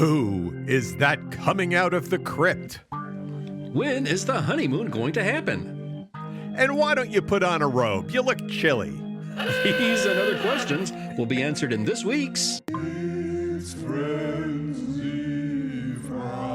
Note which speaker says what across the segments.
Speaker 1: Who is that coming out of the crypt?
Speaker 2: When is the honeymoon going to happen?
Speaker 1: And why don't you put on a robe? You look chilly.
Speaker 2: These and other questions will be answered in this week's
Speaker 3: It's Frenzy Frights.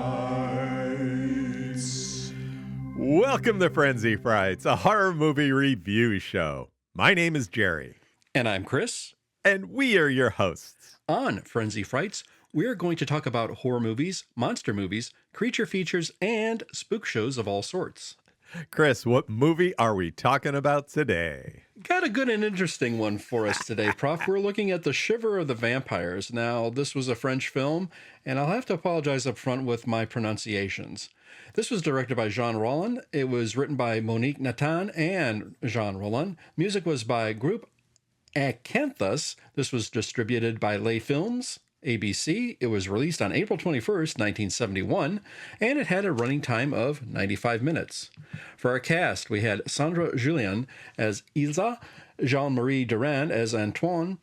Speaker 1: Welcome to Frenzy Frights, a horror movie review show. My name is Jerry.
Speaker 2: And I'm Chris.
Speaker 1: And we are your hosts.
Speaker 2: On Frenzy Frights, we're going to talk about horror movies, monster movies, creature features, and spook shows of all sorts.
Speaker 1: Chris, what movie are we talking about today?
Speaker 2: Got a good and interesting one for us today, Prof. We're looking at The Shiver of the Vampires. Now, this was a French film, and I'll have to apologize up front with my pronunciations. This was directed by Jean Rollin. It was written by Monique Nathan and Jean Rollin. Music was by Group Acanthus. This was distributed by Lay Films, ABC. It was released on April 21st, 1971, and it had a running time of 95 minutes. For our cast, we had Sandra Julien as Ilsa, Jean-Marie Durand as Antoine,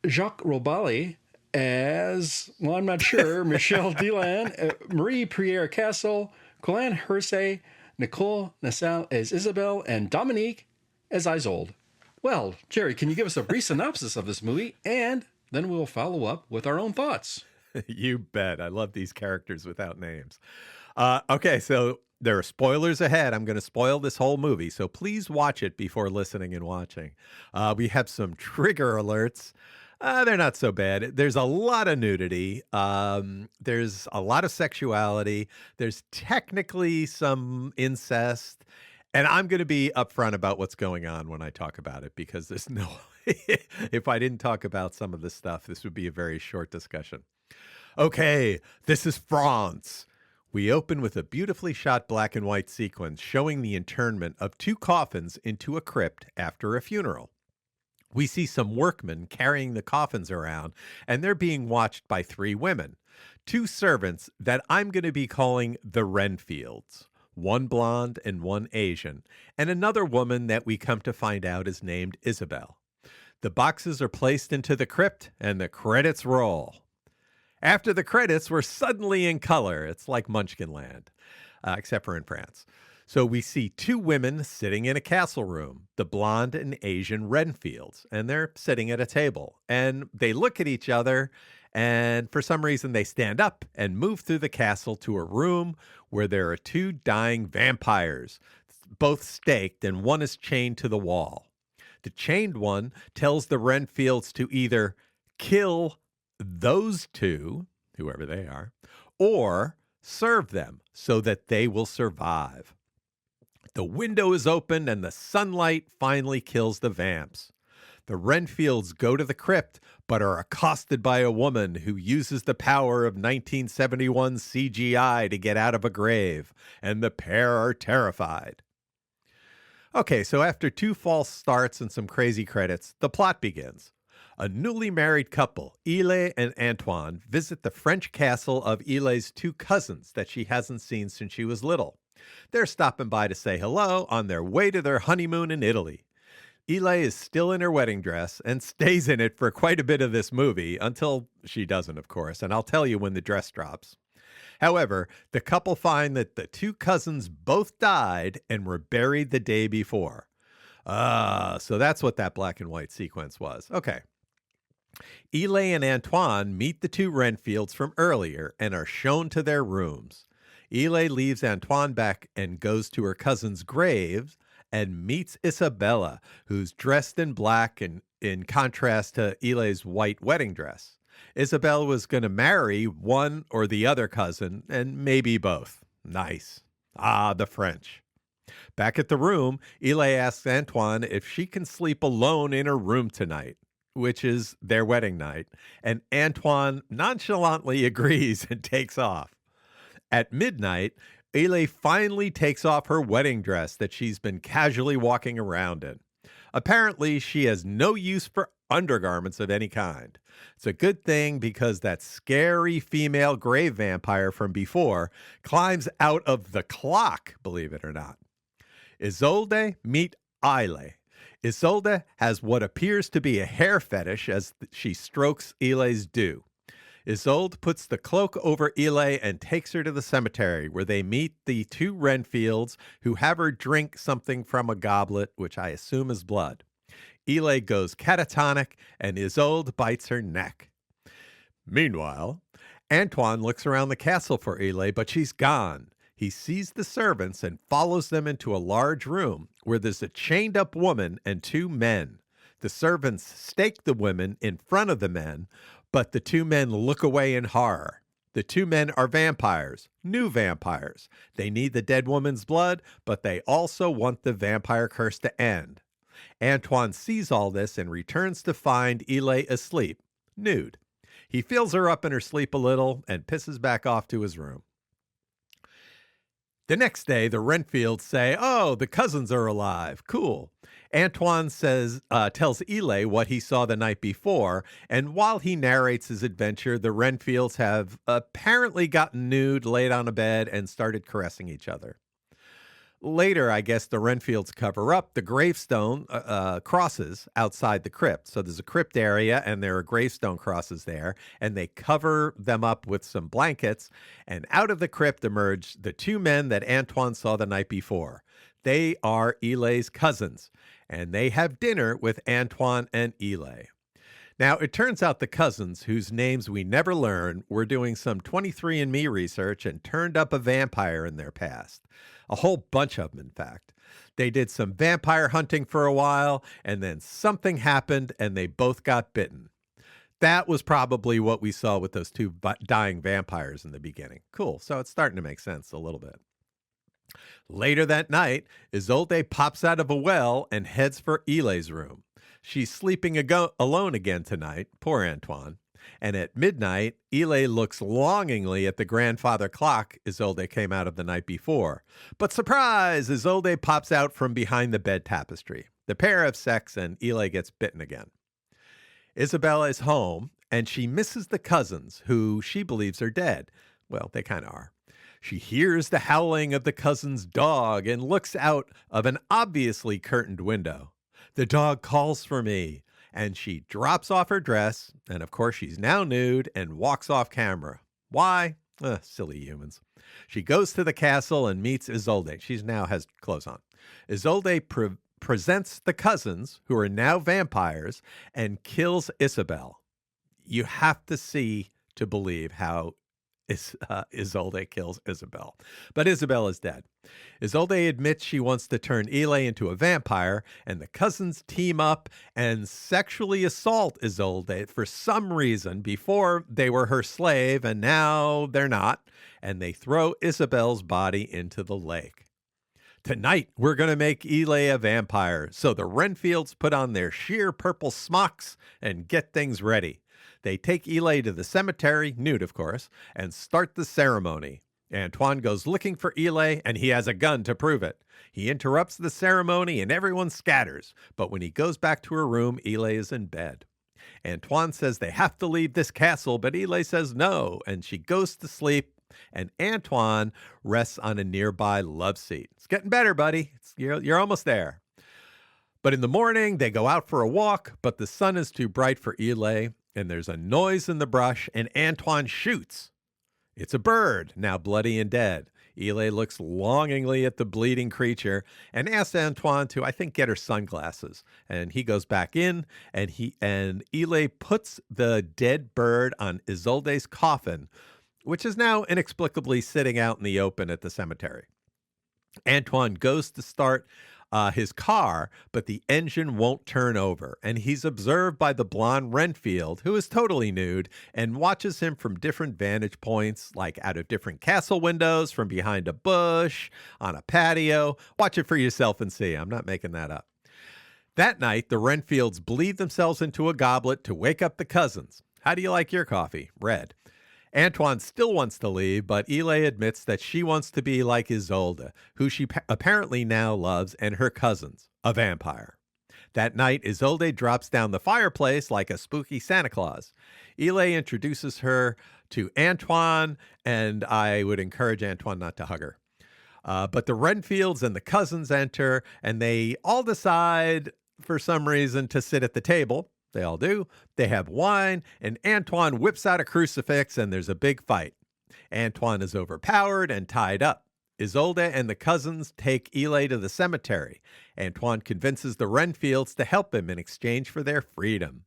Speaker 2: Jacques Robali as, well, I'm not sure, Michel Delan, Marie-Pierre Castle, Colin Hersey, Nicole Nassau as Isabel, and Dominique as Isolde. Well, Jerry, can you give us a brief synopsis of this movie, and then we'll follow up with our own thoughts.
Speaker 1: You bet. I love these characters without names. Okay, so there are spoilers ahead. I'm going to spoil this whole movie, so please watch it before listening and watching. We have some trigger alerts. They're not so bad. There's a lot of nudity. There's a lot of sexuality. There's technically some incest. And I'm going to be upfront about what's going on when I talk about it, because there's no... if I didn't talk about some of this stuff, this would be a very short discussion. Okay, this is France. We open with a beautifully shot black and white sequence showing the internment of two coffins into a crypt after a funeral. We see some workmen carrying the coffins around, and they're being watched by three women, two servants that I'm going to be calling the Renfields, one blonde and one Asian, and another woman that we come to find out is named Isabel. The boxes are placed into the crypt, and the credits roll. After the credits, we're suddenly in color. It's like Munchkinland, except for in France. So we see two women sitting in a castle room, the blonde and Asian Renfields, and they're sitting at a table. And they look at each other, and for some reason they stand up and move through the castle to a room where there are two dying vampires, both staked, and one is chained to the wall. The chained one tells the Renfields to either kill those two, whoever they are, or serve them so that they will survive. The window is opened and the sunlight finally kills the vamps. The Renfields go to the crypt, but are accosted by a woman who uses the power of 1971 CGI to get out of a grave, and the pair are terrified. Okay, so after two false starts and some crazy credits, the plot begins. A newly married couple, Ile and Antoine, visit the French castle of Ile's two cousins that she hasn't seen since she was little. They're stopping by to say hello on their way to their honeymoon in Italy. Ile is still in her wedding dress and stays in it for quite a bit of this movie, until she doesn't, of course, and I'll tell you when the dress drops. However, the couple find that the two cousins both died and were buried the day before. So that's what that black and white sequence was. Okay. Ile and Antoine meet the two Renfields from earlier and are shown to their rooms. Ile leaves Antoine back and goes to her cousin's grave and meets Isabella, who's dressed in black and in contrast to Ile's white wedding dress. Isabel was going to marry one or the other cousin, and maybe both. Nice. Ah, the French. Back at the room, Ile asks Antoine if she can sleep alone in her room tonight, which is their wedding night, and Antoine nonchalantly agrees and takes off. At midnight, Ile finally takes off her wedding dress that she's been casually walking around in. Apparently, she has no use for undergarments of any kind. It's a good thing because that scary female grave vampire from before climbs out of the clock, believe it or not. Isolde meet Ile. Isolde has what appears to be a hair fetish as she strokes Ile's dew. Isolde puts the cloak over Ile and takes her to the cemetery, where they meet the two Renfields, who have her drink something from a goblet, which I assume is blood. Ile goes catatonic, and Isolde bites her neck. Meanwhile, Antoine looks around the castle for Ile, but she's gone. He sees the servants and follows them into a large room where there's a chained-up woman and two men. The servants stake the women in front of the men, but the two men look away in horror. The two men are vampires, new vampires. They need the dead woman's blood, but they also want the vampire curse to end. Antoine sees all this and returns to find Ile asleep, nude. He feels her up in her sleep a little and pisses back off to his room. The next day, the Renfields say, "Oh, the cousins are alive. Cool." Antoine tells Ile what he saw the night before, and while he narrates his adventure, the Renfields have apparently gotten nude, laid on a bed, and started caressing each other. Later, I guess the Renfields cover up the gravestone crosses outside the crypt. So there's a crypt area, and there are gravestone crosses there, and they cover them up with some blankets. And out of the crypt emerge the two men that Antoine saw the night before. They are Ile's cousins, and they have dinner with Antoine and Ile. Now, it turns out the cousins, whose names we never learn, were doing some 23andMe research and turned up a vampire in their past. A whole bunch of them, in fact. They did some vampire hunting for a while, and then something happened, and they both got bitten. That was probably what we saw with those two dying vampires in the beginning. Cool. So it's starting to make sense a little bit. Later that night, Isolde pops out of a well and heads for Ile's room. She's sleeping alone again tonight, poor Antoine. And at midnight, Ile looks longingly at the grandfather clock Isolde came out of the night before. But surprise, Isolde pops out from behind the bed tapestry. The pair have sex and Ile gets bitten again. Isabella is home and she misses the cousins, who she believes are dead. Well, they kind of are. She hears the howling of the cousin's dog and looks out of an obviously curtained window. The dog calls for me. And she drops off her dress, and of course she's now nude, and walks off camera. Why? Silly humans. She goes to the castle and meets Isolde. She now has clothes on. Isolde presents the cousins, who are now vampires, and kills Isabel. You have to see to believe how Isolde kills Isabel. But Isabel is dead. Isolde admits she wants to turn Ile into a vampire, and the cousins team up and sexually assault Isolde for some reason. Before they were her slave, and now they're not, and they throw Isabel's body into the lake. Tonight, we're going to make Ile a vampire, so the Renfields put on their sheer purple smocks and get things ready. They take Ile to the cemetery, nude of course, and start the ceremony. Antoine goes looking for Ile, and he has a gun to prove it. He interrupts the ceremony, and everyone scatters. But when he goes back to her room, Ile is in bed. Antoine says they have to leave this castle, but Ile says no, and she goes to sleep, and Antoine rests on a nearby love seat. It's getting better, buddy. You're almost there. But in the morning, they go out for a walk, but the sun is too bright for Ile, and there's a noise in the brush, and Antoine shoots. It's a bird, now bloody and dead. Ile looks longingly at the bleeding creature and asks Antoine to, I think, get her sunglasses. And he goes back in, and Ile puts the dead bird on Isolde's coffin, which is now inexplicably sitting out in the open at the cemetery. Antoine goes to start his car, but the engine won't turn over, and he's observed by the blonde Renfield, who is totally nude, and watches him from different vantage points, like out of different castle windows, from behind a bush, on a patio. Watch it for yourself and see. I'm not making that up. That night, the Renfields bleed themselves into a goblet to wake up the cousins. How do you like your coffee? Red. Antoine still wants to leave, but Ile admits that she wants to be like Isolde, who she apparently now loves, and her cousins, a vampire. That night, Isolde drops down the fireplace like a spooky Santa Claus. Ile introduces her to Antoine, and I would encourage Antoine not to hug her. But the Renfields and the cousins enter, and they all decide, for some reason, to sit at the table. They all do. They have wine, and Antoine whips out a crucifix, and there's a big fight. Antoine is overpowered and tied up. Isolde and the cousins take Ile to the cemetery. Antoine convinces the Renfields to help him in exchange for their freedom.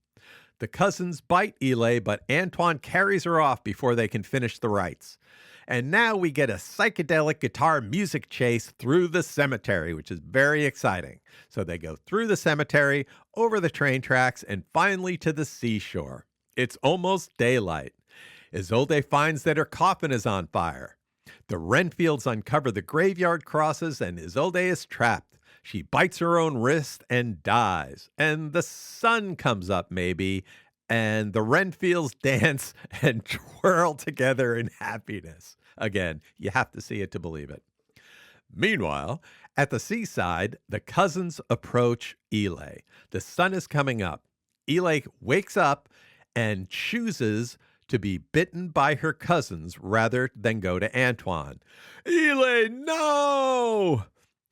Speaker 1: The cousins bite Ile, but Antoine carries her off before they can finish the rites. And now we get a psychedelic guitar music chase through the cemetery, which is very exciting. So they go through the cemetery, over the train tracks, and finally to the seashore. It's almost daylight. Isolde finds that her coffin is on fire. The Renfields uncover the graveyard crosses, and Isolde is trapped. She bites her own wrist and dies. And the sun comes up, maybe, and the Renfields dance and twirl together in happiness. Again, you have to see it to believe it. Meanwhile, at the seaside, the cousins approach Ile. The sun is coming up. Ile wakes up and chooses to be bitten by her cousins rather than go to Antoine. Ile, no!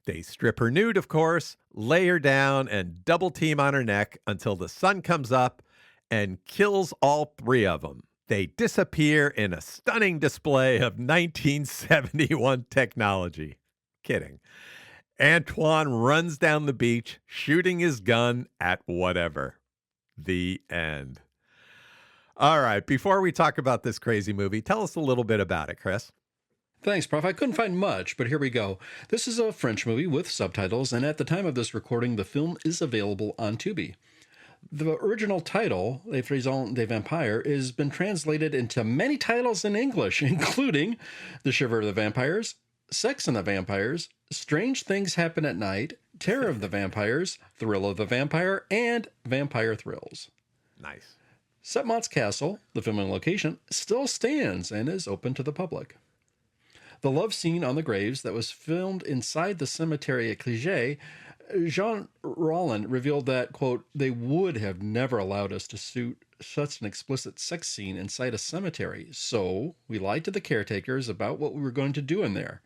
Speaker 1: They strip her nude, of course, lay her down, and double team on her neck until the sun comes up and kills all three of them. They disappear in a stunning display of 1971 technology. Kidding. Antoine runs down the beach, shooting his gun at whatever. The end. All right, before we talk about this crazy movie, tell us a little bit about it, Chris.
Speaker 2: Thanks, Prof. I couldn't find much, but here we go. This is a French movie with subtitles, and at the time of this recording, the film is available on Tubi. The original title, Les Frights des Vampires, has been translated into many titles in English, including The Shiver of the Vampires, Sex and the Vampires, Strange Things Happen at Night, Terror of the Vampires, Thrill of the Vampire, and Vampire Thrills.
Speaker 1: Nice.
Speaker 2: Setmont's Castle, the filming location, still stands and is open to the public. The love scene on the graves that was filmed inside the cemetery at Clichy, Jean Rollin revealed that, quote, they would have never allowed us to shoot such an explicit sex scene inside a cemetery, so we lied to the caretakers about what we were going to do in there.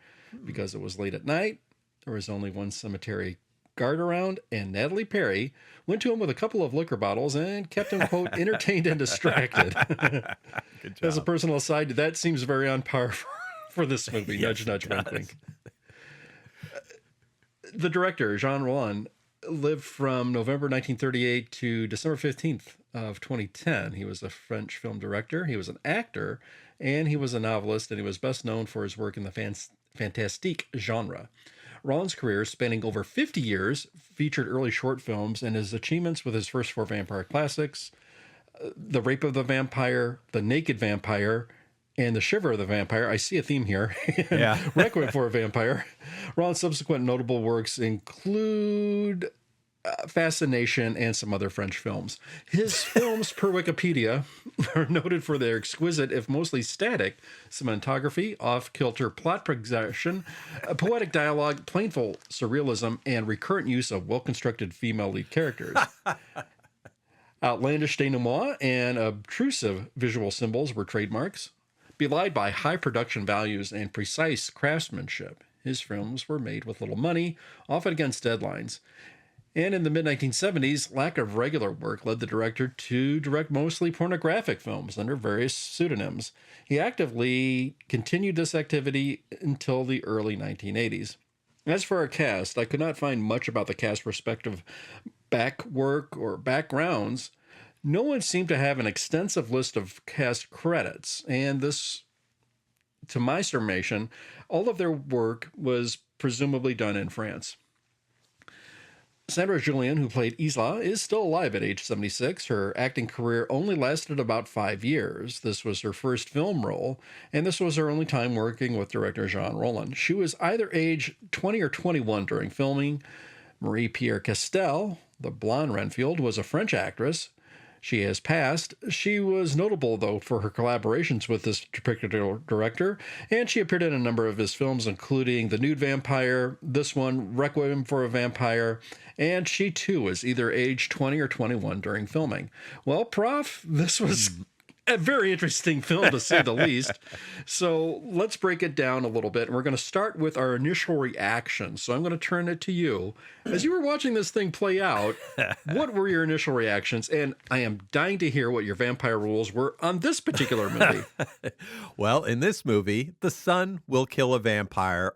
Speaker 2: Because it was late at night, there was only one cemetery guard around, and Natalie Perry went to him with a couple of liquor bottles and kept him, quote, entertained and distracted.
Speaker 1: Good job.
Speaker 2: As a personal aside, that seems very on par for this movie.
Speaker 1: Yes,
Speaker 2: Nudge, nudge,
Speaker 1: it
Speaker 2: wink, wink. The director, Jean Rollin, lived from November 1938 to December 15th of 2010. He was a French film director. He was an actor, and he was a novelist, and he was best known for his work in the fantastique genre. Rollin's career, spanning over 50 years, featured early short films, and his achievements with his first four vampire classics, The Rape of the Vampire, The Naked Vampire, and The Shiver of the Vampire. I see a theme here.
Speaker 1: Yeah.
Speaker 2: Requiem for a Vampire. Rollin's subsequent notable works include Fascination and some other French films. His films, per Wikipedia, are noted for their exquisite, if mostly static, cinematography, off-kilter plot progression, poetic dialogue, plainful surrealism, and recurrent use of well-constructed female lead characters. Outlandish denouement and obtrusive visual symbols were trademarks. Belied by high production values and precise craftsmanship, his films were made with little money, often against deadlines. And in the mid-1970s, lack of regular work led the director to direct mostly pornographic films under various pseudonyms. He actively continued this activity until the early 1980s. As for our cast, I could not find much about the cast's respective back work or backgrounds. No one seemed to have an extensive list of cast credits, and this, to my summation, all of their work was presumably done in France. Sandra Julien, who played Isla, is still alive at age 76. Her acting career only lasted about 5 years. This was her first film role, and this was her only time working with director Jean Rollin. She was either age 20 or 21 during filming. Marie-Pierre Castel, the blonde Renfield, was a French actress. She has passed. She was notable, though, for her collaborations with this particular director, and she appeared in a number of his films, including The Nude Vampire, this one, Requiem for a Vampire, and she, too, was either age 20 or 21 during filming. Well, Prof, this was A very interesting film, to say the least. So let's break it down a little bit. And we're going to start with our initial reaction. So I'm going to turn it to you. As you were watching this thing play out, what were your initial reactions? And I am dying to hear what your vampire rules were on this particular movie.
Speaker 1: Well, in this movie, the sun will kill a vampire.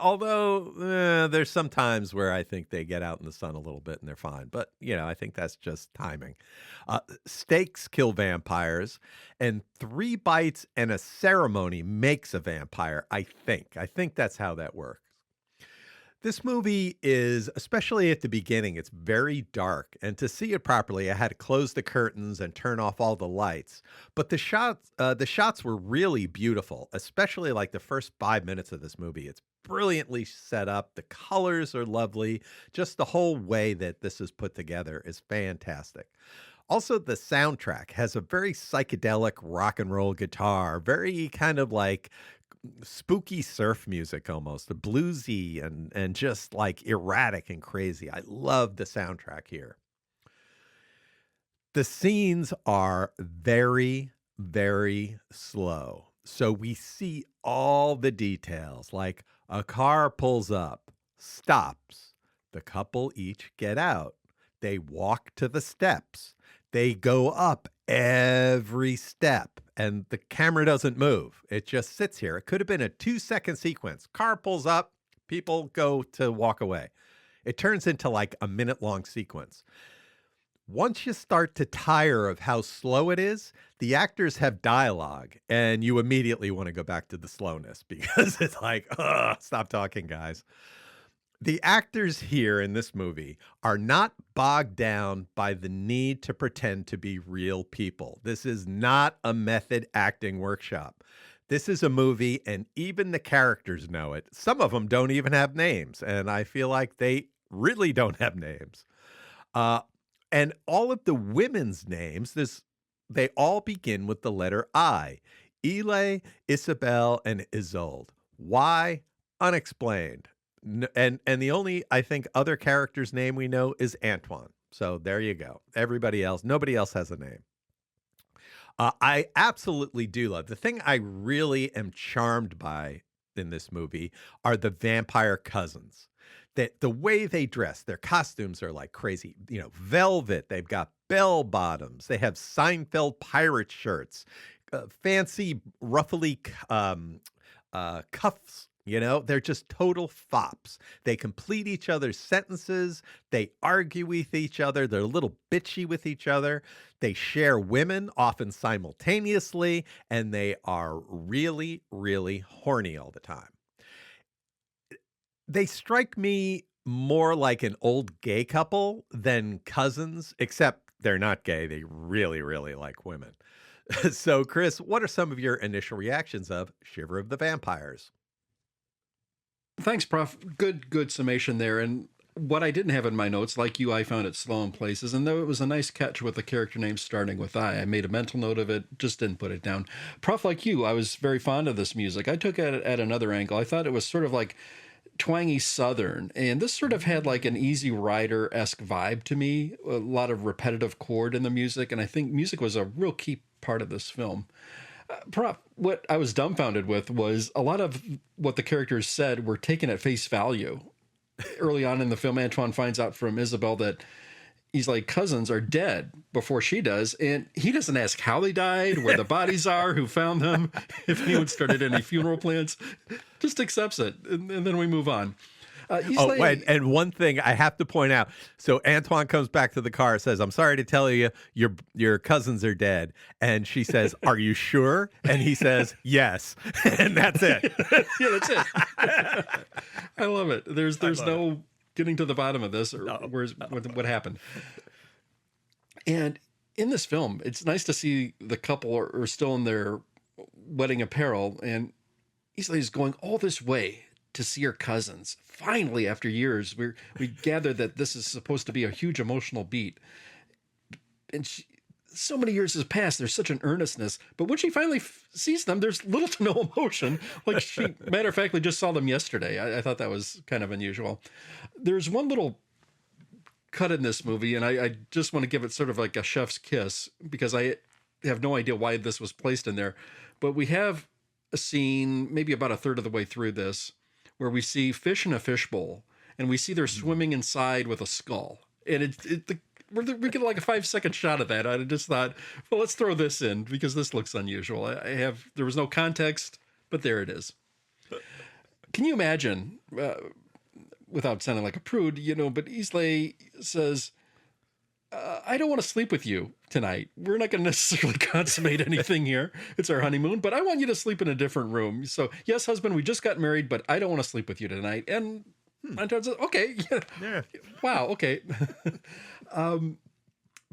Speaker 1: Although there's some times where I think they get out in the sun a little bit and they're fine. But, I think that's just timing. Steaks kill vampires, and 3 bites and a ceremony makes a vampire, I think. I think that's how that works. This movie is, especially at the beginning, it's very dark. And to see it properly, I had to close the curtains and turn off all the lights. But the shots were really beautiful, especially like the first 5 minutes of this movie. It's brilliantly set up. The colors are lovely. Just the whole way that this is put together is fantastic. Also, the soundtrack has a very psychedelic rock and roll guitar, very kind of like spooky surf music almost, the bluesy and just like erratic and crazy. I love the soundtrack here. The scenes are very, very slow. So we see all the details, like a car pulls up, stops, the couple each get out, they walk to the steps, they go up every step, and the camera doesn't move. It just sits here. It could have been a 2-second sequence. Car pulls up, people go to walk away. It turns into like a minute-long sequence. Once you start to tire of how slow it is, the actors have dialogue, and you immediately want to go back to the slowness because it's like, stop talking, guys. The actors here in this movie are not bogged down by the need to pretend to be real people. This is not a method acting workshop. This is a movie, and even the characters know it. Some of them don't even have names, and I feel like they really don't have names. And all of the women's names, they all begin with the letter I. Ile, Isabel, and Isolde. Why? Unexplained. And the only, I think, other character's name we know is Antoine. So there you go. Nobody else has a name. I absolutely do love. The thing I really am charmed by in this movie are the vampire cousins. That the way they dress, their costumes are like crazy, velvet. They've got bell bottoms. They have Seinfeld pirate shirts, fancy ruffly cuffs. They're just total fops. They complete each other's sentences. They argue with each other. They're a little bitchy with each other. They share women, often simultaneously, and they are really, really horny all the time. They strike me more like an old gay couple than cousins, except they're not gay. They really, really like women. So, Chris, what are some of your initial reactions of Shiver of the Vampires?
Speaker 2: Thanks, Prof. Good summation there. And what I didn't have in my notes, like you, I found it slow in places. And though it was a nice catch with the character name starting with I made a mental note of it, just didn't put it down. Prof, like you, I was very fond of this music. I took it at another angle. I thought it was sort of like twangy Southern. And this sort of had like an Easy Rider-esque vibe to me, a lot of repetitive chord in the music. And I think music was a real key part of this film. Prof, what I was dumbfounded with was a lot of what the characters said were taken at face value. Early on in the film, Antoine finds out from Isabel that he's like, cousins are dead before she does. And he doesn't ask how they died, where the bodies are, who found them, if anyone started any funeral plans. Just accepts it. And then we move on.
Speaker 1: And one thing I have to point out. So Antoine comes back to the car, says, "I'm sorry to tell you, your cousins are dead." And she says, "Are you sure?" And he says, "Yes." And that's it.
Speaker 2: Yeah, that's it. I love it. There's no getting to the bottom of this or what happened. And in this film, it's nice to see the couple are still in their wedding apparel, and Isley's going all this way to see her cousins. Finally, after years, we gather that this is supposed to be a huge emotional beat. And so many years has passed. There's such an earnestness. But when she finally sees them, there's little to no emotion. Like she, matter of fact, just saw them yesterday. I thought that was kind of unusual. There's one little cut in this movie, and I just want to give it sort of like a chef's kiss, because I have no idea why this was placed in there. But we have a scene, maybe about a third of the way through this, where we see fish in a fishbowl, and we see they're swimming inside with a skull. And we get like a 5-second shot of that. I just thought, well, let's throw this in because this looks unusual. There was no context, but there it is. Can you imagine, without sounding like a prude, but Islay says, I don't want to sleep with you tonight. We're not going to necessarily consummate anything here. It's our honeymoon, but I want you to sleep in a different room. So, yes, husband, we just got married, but I don't want to sleep with you tonight. And Anton says, okay.
Speaker 1: Yeah.
Speaker 2: Wow, okay.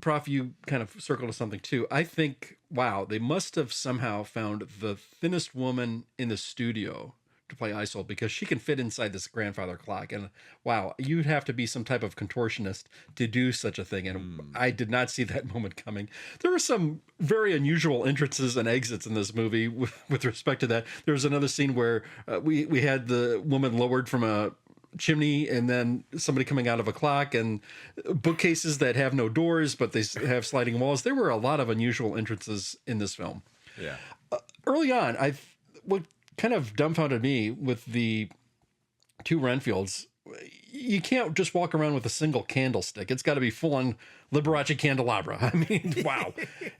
Speaker 2: Prof, you kind of circled to something too. I think, wow, they must have somehow found the thinnest woman in the studio to play Isolde because she can fit inside this grandfather clock. And wow, you'd have to be some type of contortionist to do such a thing. And I did not see that moment coming. There were some very unusual entrances and exits in this movie with respect to that. There was another scene where we had the woman lowered from a chimney and then somebody coming out of a clock and bookcases that have no doors, but they have sliding walls. There were a lot of unusual entrances in this film.
Speaker 1: Yeah.
Speaker 2: Early on, what kind of dumbfounded me with the two Renfields, you can't just walk around with a single candlestick. It's got to be full on Liberace candelabra. I mean, wow.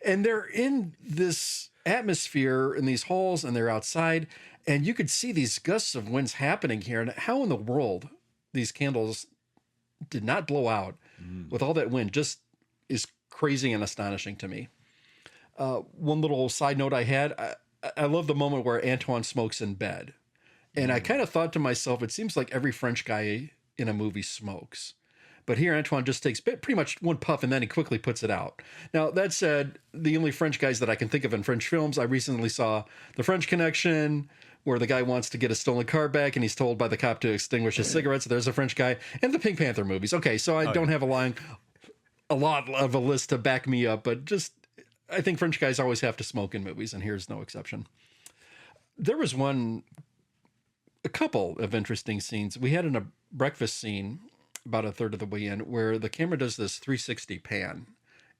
Speaker 2: And they're in this atmosphere in these halls and they're outside and you could see these gusts of winds happening here. And how in the world these candles did not blow out with all that wind just is crazy and astonishing to me. One little side note I had, I love the moment where Antoine smokes in bed. And I kind of thought to myself, it seems like every French guy in a movie smokes. But here Antoine just takes pretty much one puff and then he quickly puts it out. Now, that said, the only French guys that I can think of in French films, I recently saw The French Connection, where the guy wants to get a stolen car back and he's told by the cop to extinguish his cigarettes. There's a French guy. And the Pink Panther movies. Okay, so I don't have a lot of a list to back me up, but just I think French guys always have to smoke in movies, and here's no exception. There was a couple of interesting scenes. We had in a breakfast scene about a third of the way in where the camera does this 360 pan,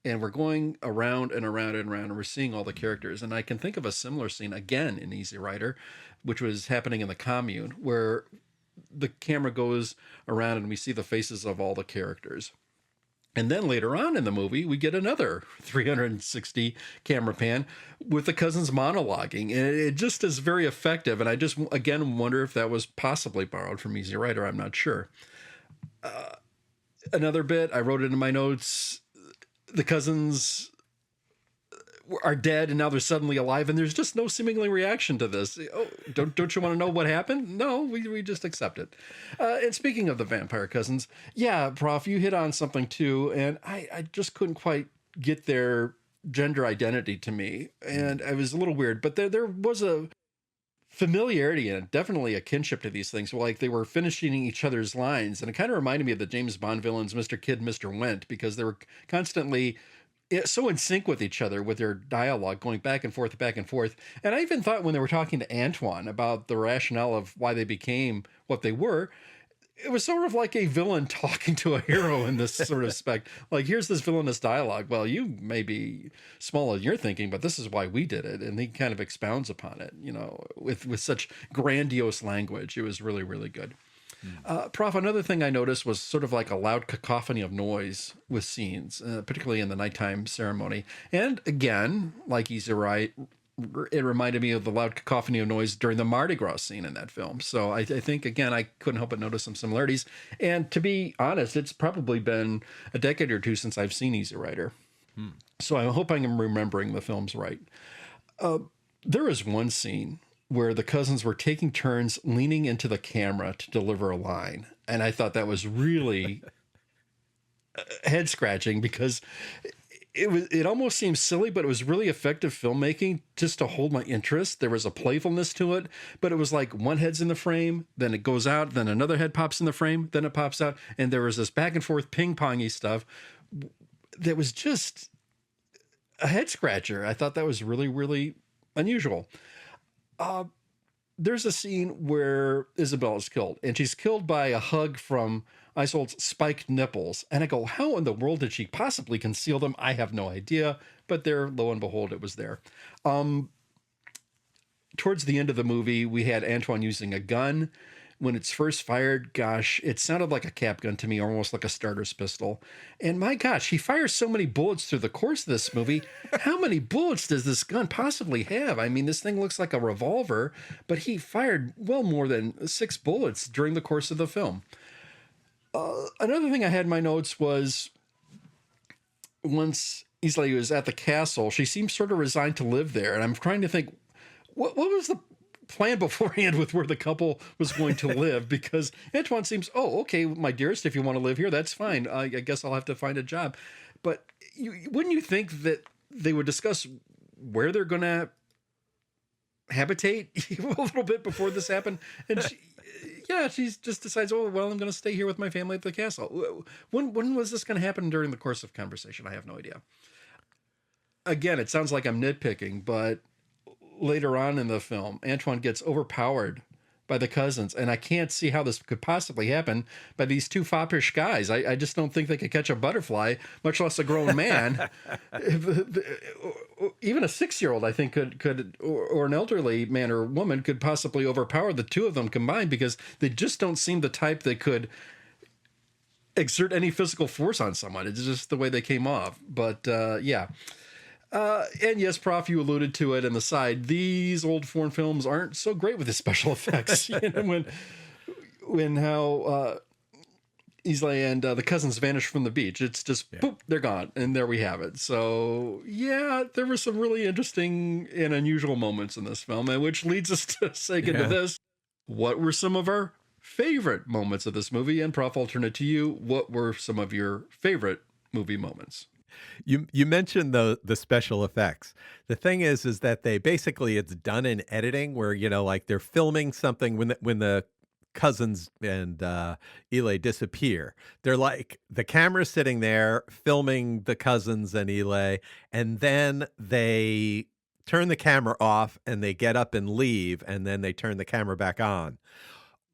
Speaker 2: and we're going around and around and around, and we're seeing all the characters. And I can think of a similar scene again in Easy Rider, which was happening in the commune, where the camera goes around and we see the faces of all the characters. And then later on in the movie, we get another 360 camera pan with the cousins monologuing. And it just is very effective. And I just, again, wonder if that was possibly borrowed from Easy Rider. I'm not sure. Another bit, I wrote it in my notes. The cousins are dead and now they're suddenly alive. And there's just no seemingly reaction to this. Oh, don't you want to know what happened? No, we just accept it. And speaking of the vampire cousins, yeah, Prof, you hit on something too. And I just couldn't quite get their gender identity to me. And it was a little weird, but there was a familiarity and definitely a kinship to these things. Like they were finishing each other's lines. And it kind of reminded me of the James Bond villains, Mr. Kidd, Mr. Went, because they were constantly so in sync with each other with their dialogue going back and forth. And I even thought when they were talking to Antoine about the rationale of why they became what they were, it was sort of like a villain talking to a hero in this sort of spec. Like, here's this villainous dialogue. Well, you may be small in your thinking, but this is why we did it. And he kind of expounds upon it, with such grandiose language. It was really, really good. Prof, another thing I noticed was sort of like a loud cacophony of noise with scenes, particularly in the nighttime ceremony. And again, like Easy Right, it reminded me of the loud cacophony of noise during the Mardi Gras scene in that film. So I think, again, I couldn't help but notice some similarities. And to be honest, it's probably been a decade or two since I've seen Easy Rider. So I hope I'm remembering the films right. There is one scene where the cousins were taking turns leaning into the camera to deliver a line. And I thought that was really head scratching because it almost seems silly, but it was really effective filmmaking just to hold my interest. There was a playfulness to it, but it was like one head's in the frame, then it goes out, then another head pops in the frame, then it pops out. And there was this back and forth ping-pongy stuff that was just a head scratcher. I thought that was really, really unusual. there's a scene where Isabel is killed, and she's killed by a hug from Isolde's spiked nipples. And I go, how in the world did she possibly conceal them? I have no idea. But there, lo and behold, it was there. Towards the end of the movie, we had Antoine using a gun. When it's first fired, gosh, it sounded like a cap gun to me, almost like a starter's pistol. And my gosh, he fires so many bullets through the course of this movie. How many bullets does this gun possibly have? I mean, this thing looks like a revolver, but he fired well more than 6 bullets during the course of the film. Another thing I had in my notes was once Islay was at the castle, she seems sort of resigned to live there. And I'm trying to think, what was the plan beforehand with where the couple was going to live? Because Antoine seems, oh, okay, my dearest, if you want to live here, that's fine. I guess I'll have to find a job. But wouldn't you think that they would discuss where they're going to habitate a little bit before this happened? And she just decides, oh, well, I'm going to stay here with my family at the castle. When was this going to happen during the course of conversation? I have no idea. Again, it sounds like I'm nitpicking, but later on in the film, Antoine gets overpowered by the cousins, and I can't see how this could possibly happen by these 2 foppish guys. I just don't think they could catch a butterfly, much less a grown man. Even a 6-year-old, I think, could or an elderly man or woman could possibly overpower the 2 of them combined, because they just don't seem the type that could exert any physical force on someone. It's just the way they came off. But yeah. And yes, Prof, you alluded to it in the side. These old foreign films aren't so great with the special effects. You know, when how Islay and the cousins vanish from the beach, it's just boop, they're gone, and there we have it. So yeah, there were some really interesting and unusual moments in this film, and which leads us to say into this. What were some of our favorite moments of this movie? And Prof, I'll turn it to you. What were some of your favorite movie moments?
Speaker 1: You mentioned the special effects. The thing is that they basically, it's done in editing where, you know, like they're filming something when the cousins and Eli disappear. They're like, the camera's sitting there filming the cousins and Eli, and then they turn the camera off and they get up and leave, and then they turn the camera back on.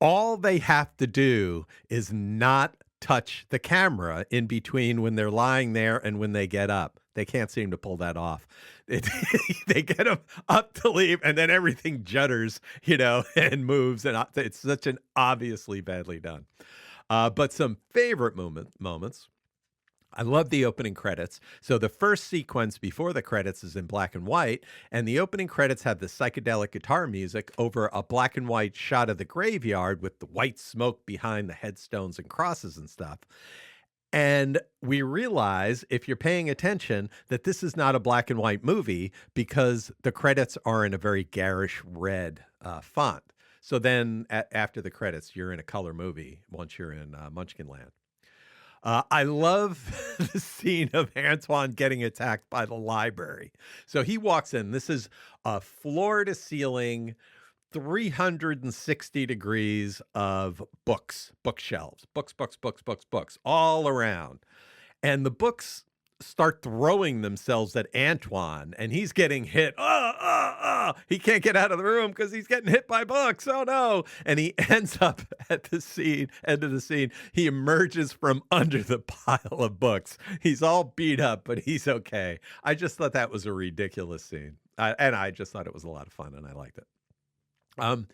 Speaker 1: All they have to do is not touch the camera in between when they're lying there and when they get up. They can't seem to pull that off. They get them up to leave, and then everything judders, you know, and moves, and it's such an obviously badly done. But some favorite moments. I love the opening credits. So the first sequence before the credits is in black and white, and the opening credits have the psychedelic guitar music over a black and white shot of the graveyard with the white smoke behind the headstones and crosses and stuff. And we realize, if you're paying attention, that this is not a black and white movie because the credits are in a very garish red font. So then after the credits, you're in a color movie once you're in Munchkinland. I love the scene of Antoine getting attacked by the library. So he walks in. This is a floor-to-ceiling, 360 degrees of bookshelves, books, all around. And the books start throwing themselves at Antoine, and he's getting hit. He can't get out of the room because he's getting hit by books. Oh no. And he ends up at the end of the scene. He emerges from under the pile of books. He's all beat up, but he's okay. I just thought that was a ridiculous scene. And I just thought it was a lot of fun, and I liked it.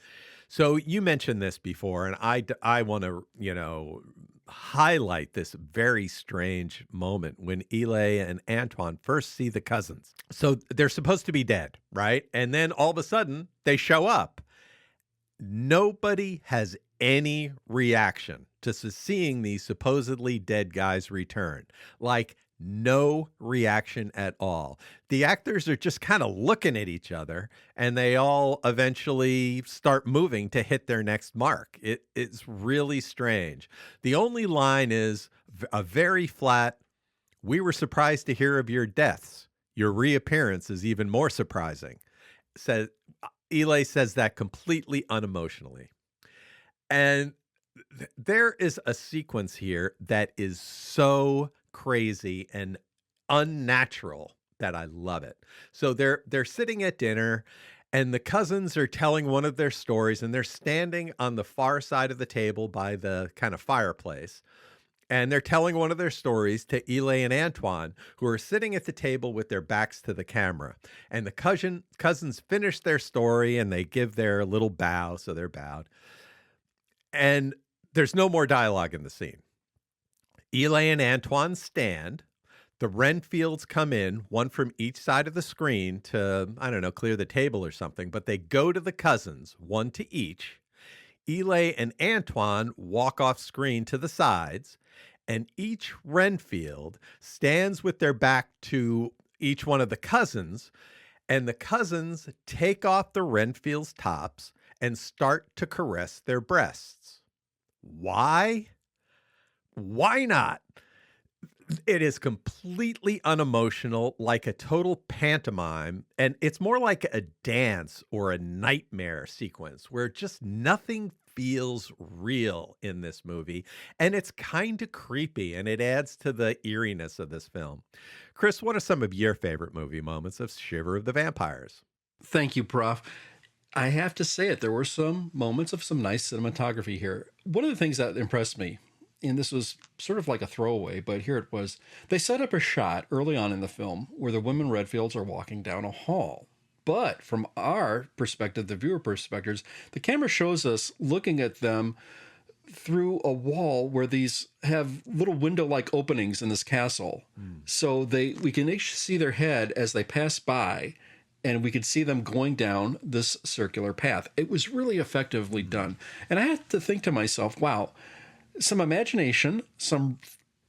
Speaker 1: So you mentioned this before, and I want to, you know, highlight this very strange moment when Eli and Antoine first see the cousins. So they're supposed to be dead, right? And then all of a sudden they show up. Nobody has any reaction to seeing these supposedly dead guys return. Like, no reaction at all. The actors are just kind of looking at each other, and they all eventually start moving to hit their next mark. It's really strange. The only line is a very flat, "We were surprised to hear of your deaths. Your reappearance is even more surprising." Eli says that completely unemotionally. And there is a sequence here that is so crazy and unnatural that I love it. So they're sitting at dinner, And the cousins are telling one of their stories, and they're standing on the far side of the table by the kind of fireplace. And they're telling one of their stories to Eli and Antoine, who are sitting at the table with their backs to the camera. And the cousins finish their story and they give their little bow, so they're bowed. And there's no more dialogue in the scene. Eli and Antoine stand. The Renfields come in, one from each side of the screen to, I don't know, clear the table or something, but they go to the cousins, one to each. Eli and Antoine walk off screen to the sides, and each Renfield stands with their back to each one of the cousins, and the cousins take off the Renfield's tops and start to caress their breasts. Why? Why not? It is completely unemotional, like a total pantomime, and it's more like a dance or a nightmare sequence where just nothing feels real in this movie, and it's kind of creepy, and it adds to the eeriness of this film. Chris, what are some of your favorite movie moments of Shiver of the Vampires?
Speaker 2: Thank you, Prof. I have to say it. There were some moments of some nice cinematography here. One of the things that impressed me, and this was sort of like a throwaway, but here it was, they set up a shot early on in the film where the women Redfields are walking down a hall. But from our perspective, the viewer perspectives, the camera shows us looking at them through a wall where these have little window-like openings in this castle. So we can actually see their head as they pass by, and we could see them going down this circular path. It was really effectively done. And I had to think to myself, wow, some imagination, some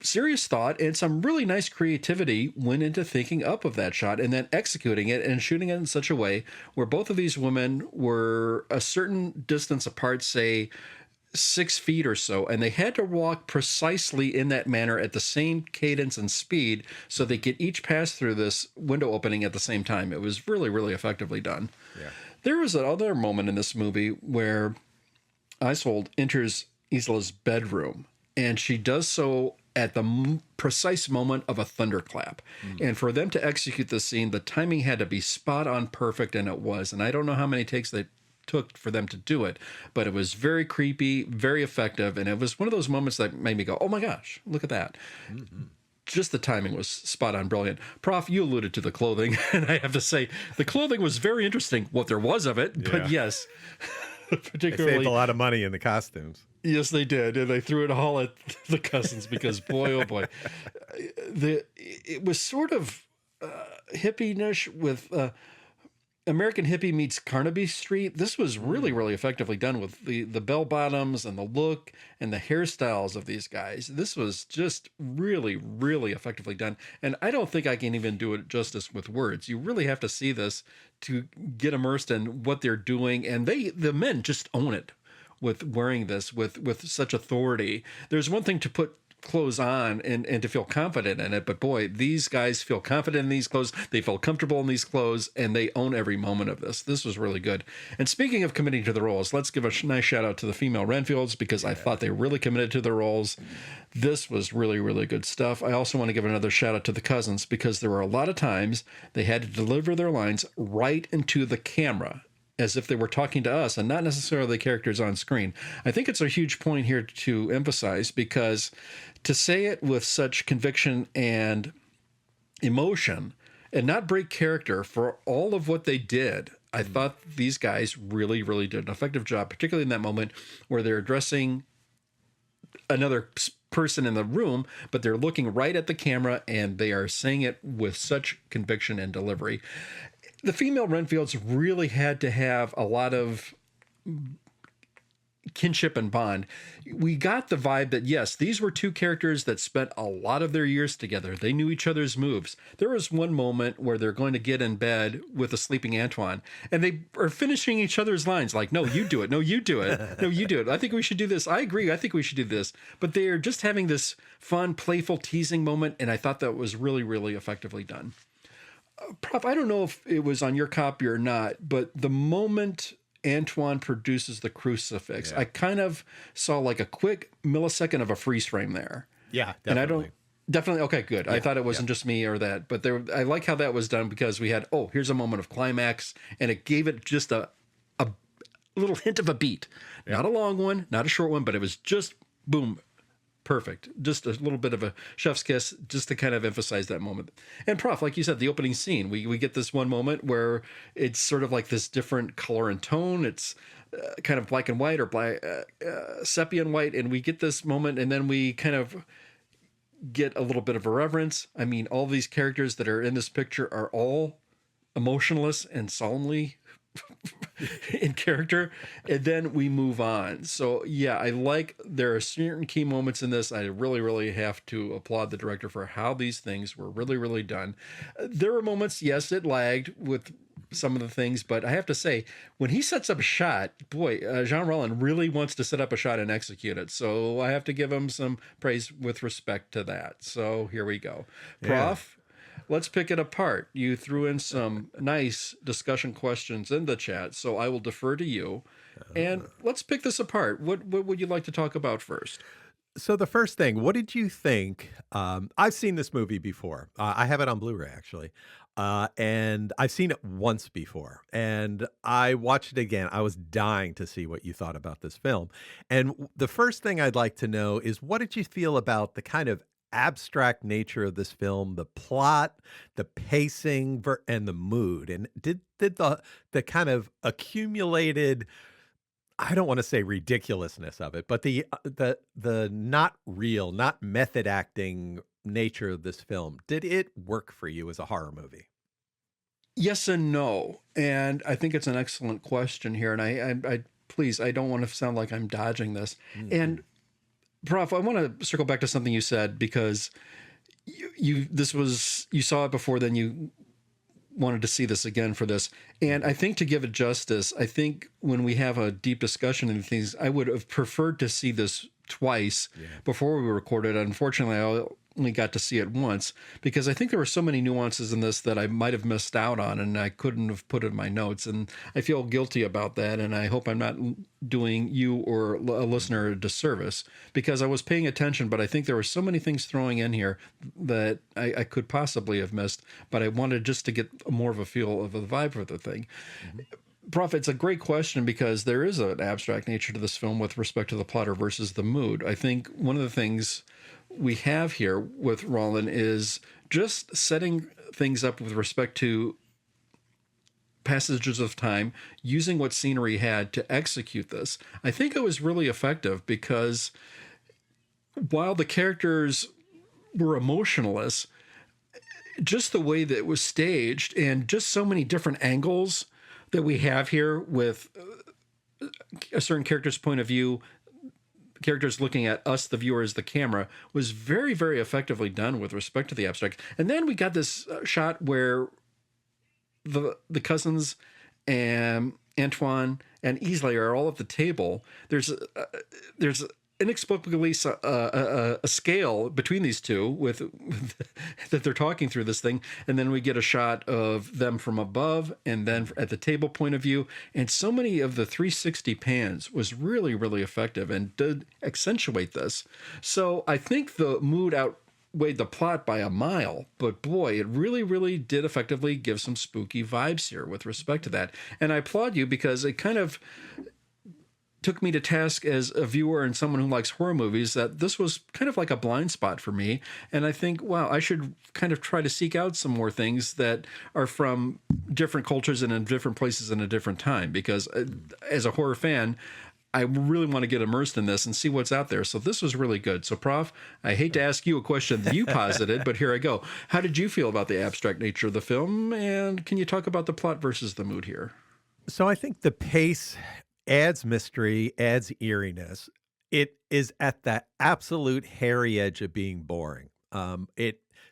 Speaker 2: serious thought, and some really nice creativity went into thinking up of that shot and then executing it and shooting it in such a way where both of these women were a certain distance apart, say 6 feet or so, and they had to walk precisely in that manner at the same cadence and speed so they could each pass through this window opening at the same time. It was really, really effectively done.
Speaker 1: Yeah.
Speaker 2: There was another moment in this movie where Isolde enters Isla's bedroom, and she does so at the precise moment of a thunderclap. And for them to execute the scene, the timing had to be spot on perfect, and it was. And I don't know how many takes they took for them to do it, but it was very creepy, very effective, and it was one of those moments that made me go, oh my gosh, look at that. Just the timing was spot on, brilliant. Prof, you alluded to the clothing, and I have to say, the clothing was very interesting, what there was of it, but yes,
Speaker 1: They
Speaker 2: particularly...
Speaker 1: saved a lot of money in the costumes.
Speaker 2: Yes, they did, and they threw it all at the cousins because, boy, oh boy, it was sort of hippie-ish with American Hippie meets Carnaby Street. This was really, really effectively done with the bell bottoms and the look and the hairstyles of these guys. This was just really, really effectively done, and I don't think I can even do it justice with words. You really have to see this to get immersed in what they're doing, and the men just own it with wearing this with such authority. There's one thing to put clothes on and to feel confident in it, but boy, these guys feel confident in these clothes. They feel comfortable in these clothes, and they own every moment of this. This was really good. And speaking of committing to the roles, let's give a nice shout out to the female Renfields because I thought they really committed to the roles. This was really, really good stuff. I also want to give another shout out to the cousins because there were a lot of times they had to deliver their lines right into the camera, as if they were talking to us and not necessarily the characters on screen. I think it's a huge point here to emphasize because to say it with such conviction and emotion and not break character for all of what they did, I thought these guys really, really did an effective job, particularly in that moment where they're addressing another person in the room, but they're looking right at the camera and they are saying it with such conviction and delivery. The female Renfields really had to have a lot of kinship and bond. We got the vibe that, yes, these were two characters that spent a lot of their years together. They knew each other's moves. There was one moment where they're going to get in bed with a sleeping Antoine, and they are finishing each other's lines like, no, you do it. No, you do it. No, you do it. I think we should do this. I agree. I think we should do this. But they are just having this fun, playful, teasing moment, and I thought that was really, really effectively done. Prof, I don't know if it was on your copy or not, but the moment Antoine produces the crucifix, I kind of saw like a quick millisecond of a freeze frame there.
Speaker 1: Yeah, definitely.
Speaker 2: And I don't Definitely. Okay, good. I
Speaker 1: Yeah,
Speaker 2: thought it
Speaker 1: yeah,
Speaker 2: wasn't just me or that, but there, I like how that was done because we had, oh, here's a moment of climax, and it gave it just a little hint of a beat.
Speaker 1: yeah.
Speaker 2: Not a long one, not a short one, but it was just boom, perfect. Just a little bit of a chef's kiss just to kind of emphasize that moment. And Prof, like you said, the opening scene, we get this one moment where it's sort of like this different color and tone. It's kind of black and white or black, sepia and white. And we get this moment and then we kind of get a little bit of irreverence. I mean, all these characters that are in this picture are all emotionless and solemnly in character, and then we move on. So yeah, I like, there are certain key moments in this. I really have to applaud the director for how these things were really done. There were moments, yes, it lagged with some of the things, but I have to say, when he sets up a shot, boy, Jean Rollin really wants to set up a shot and execute it. So I have to give him some praise with respect to that. So here we go. Prof, let's pick it apart. You threw in some nice discussion questions in the chat, so I will defer to you. And let's pick this apart. What would you like to talk about first?
Speaker 1: So the first thing, what did you think? I've seen this movie before. I have it on Blu-ray actually, and I've seen it once before. And I watched it again. I was dying to see what you thought about this film. And the first thing I'd like to know is, what did you feel about the kind of abstract nature of this film, the plot, the pacing, and the mood? And did the kind of accumulated, I don't want to say ridiculousness of it, but the not real, not method acting nature of this film, did it work for you as a horror movie?
Speaker 2: Yes and no. And I think it's an excellent question here. And I please, I don't want to sound like I'm dodging this. And Prof, I want to circle back to something you said, because you saw it before, then you wanted to see this again for this. And I think, to give it justice, I think when we have a deep discussion and things, I would have preferred to see this twice before we recorded. Unfortunately, I only got to see it once because I think there were so many nuances in this that I might have missed out on and I couldn't have put in my notes. And I feel guilty about that. And I hope I'm not doing you or a listener a disservice, because I was paying attention, but I think there were so many things throwing in here that I could possibly have missed, but I wanted just to get more of a feel of a vibe for the thing. Prof, it's a great question because there is an abstract nature to this film with respect to the plotter versus the mood. I think one of the things we have here with Rollin is just setting things up with respect to passages of time, using what scenery had to execute this. I think it was really effective because while the characters were emotionless, just the way that it was staged and just so many different angles that we have here with a certain character's point of view, characters looking at us, the viewer, as the camera, was very effectively done with respect to the abstract. And then we got this shot where the cousins and Antoine and Islay are all at the table. There's inexplicably a scale between these two with that they're talking through this thing, and then we get a shot of them from above and then at the table point of view, and so many of the 360 pans was really effective and did accentuate this. So I think the mood outweighed the plot by a mile, but boy, it really did effectively give some spooky vibes here with respect to that. And I applaud you because it kind of took me to task as a viewer and someone who likes horror movies that this was kind of like a blind spot for me. And I think, wow, I should kind of try to seek out some more things that are from different cultures and in different places in a different time, because as a horror fan, I really want to get immersed in this and see what's out there. So this was really good. So Prof, I hate to ask you a question that you posited, but here I go. How did you feel about the abstract nature of the film? And can you talk about the plot versus the mood here?
Speaker 1: So I think the pace adds mystery, adds eeriness. It is at the absolute hairy edge of being boring.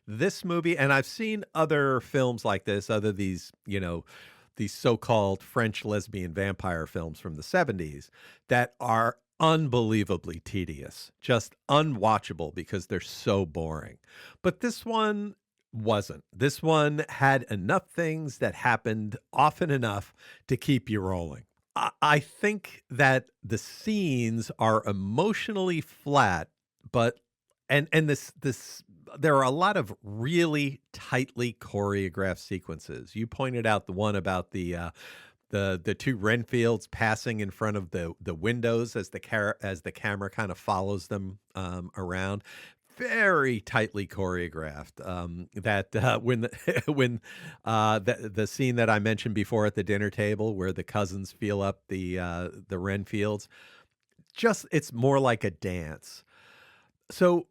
Speaker 1: This movie, and I've seen other films like this, these so-called French lesbian vampire films from the 70s that are unbelievably tedious, just unwatchable because they're so boring. But this one wasn't. This one had enough things that happened often enough to keep you rolling. I think that the scenes are emotionally flat, but and this there are a lot of really tightly choreographed sequences. You pointed out the one about the two Renfields passing in front of the windows as the camera kind of follows them around. Very tightly choreographed. When the scene that I mentioned before at the dinner table, where the cousins feel up the Renfields, just it's more like a dance. So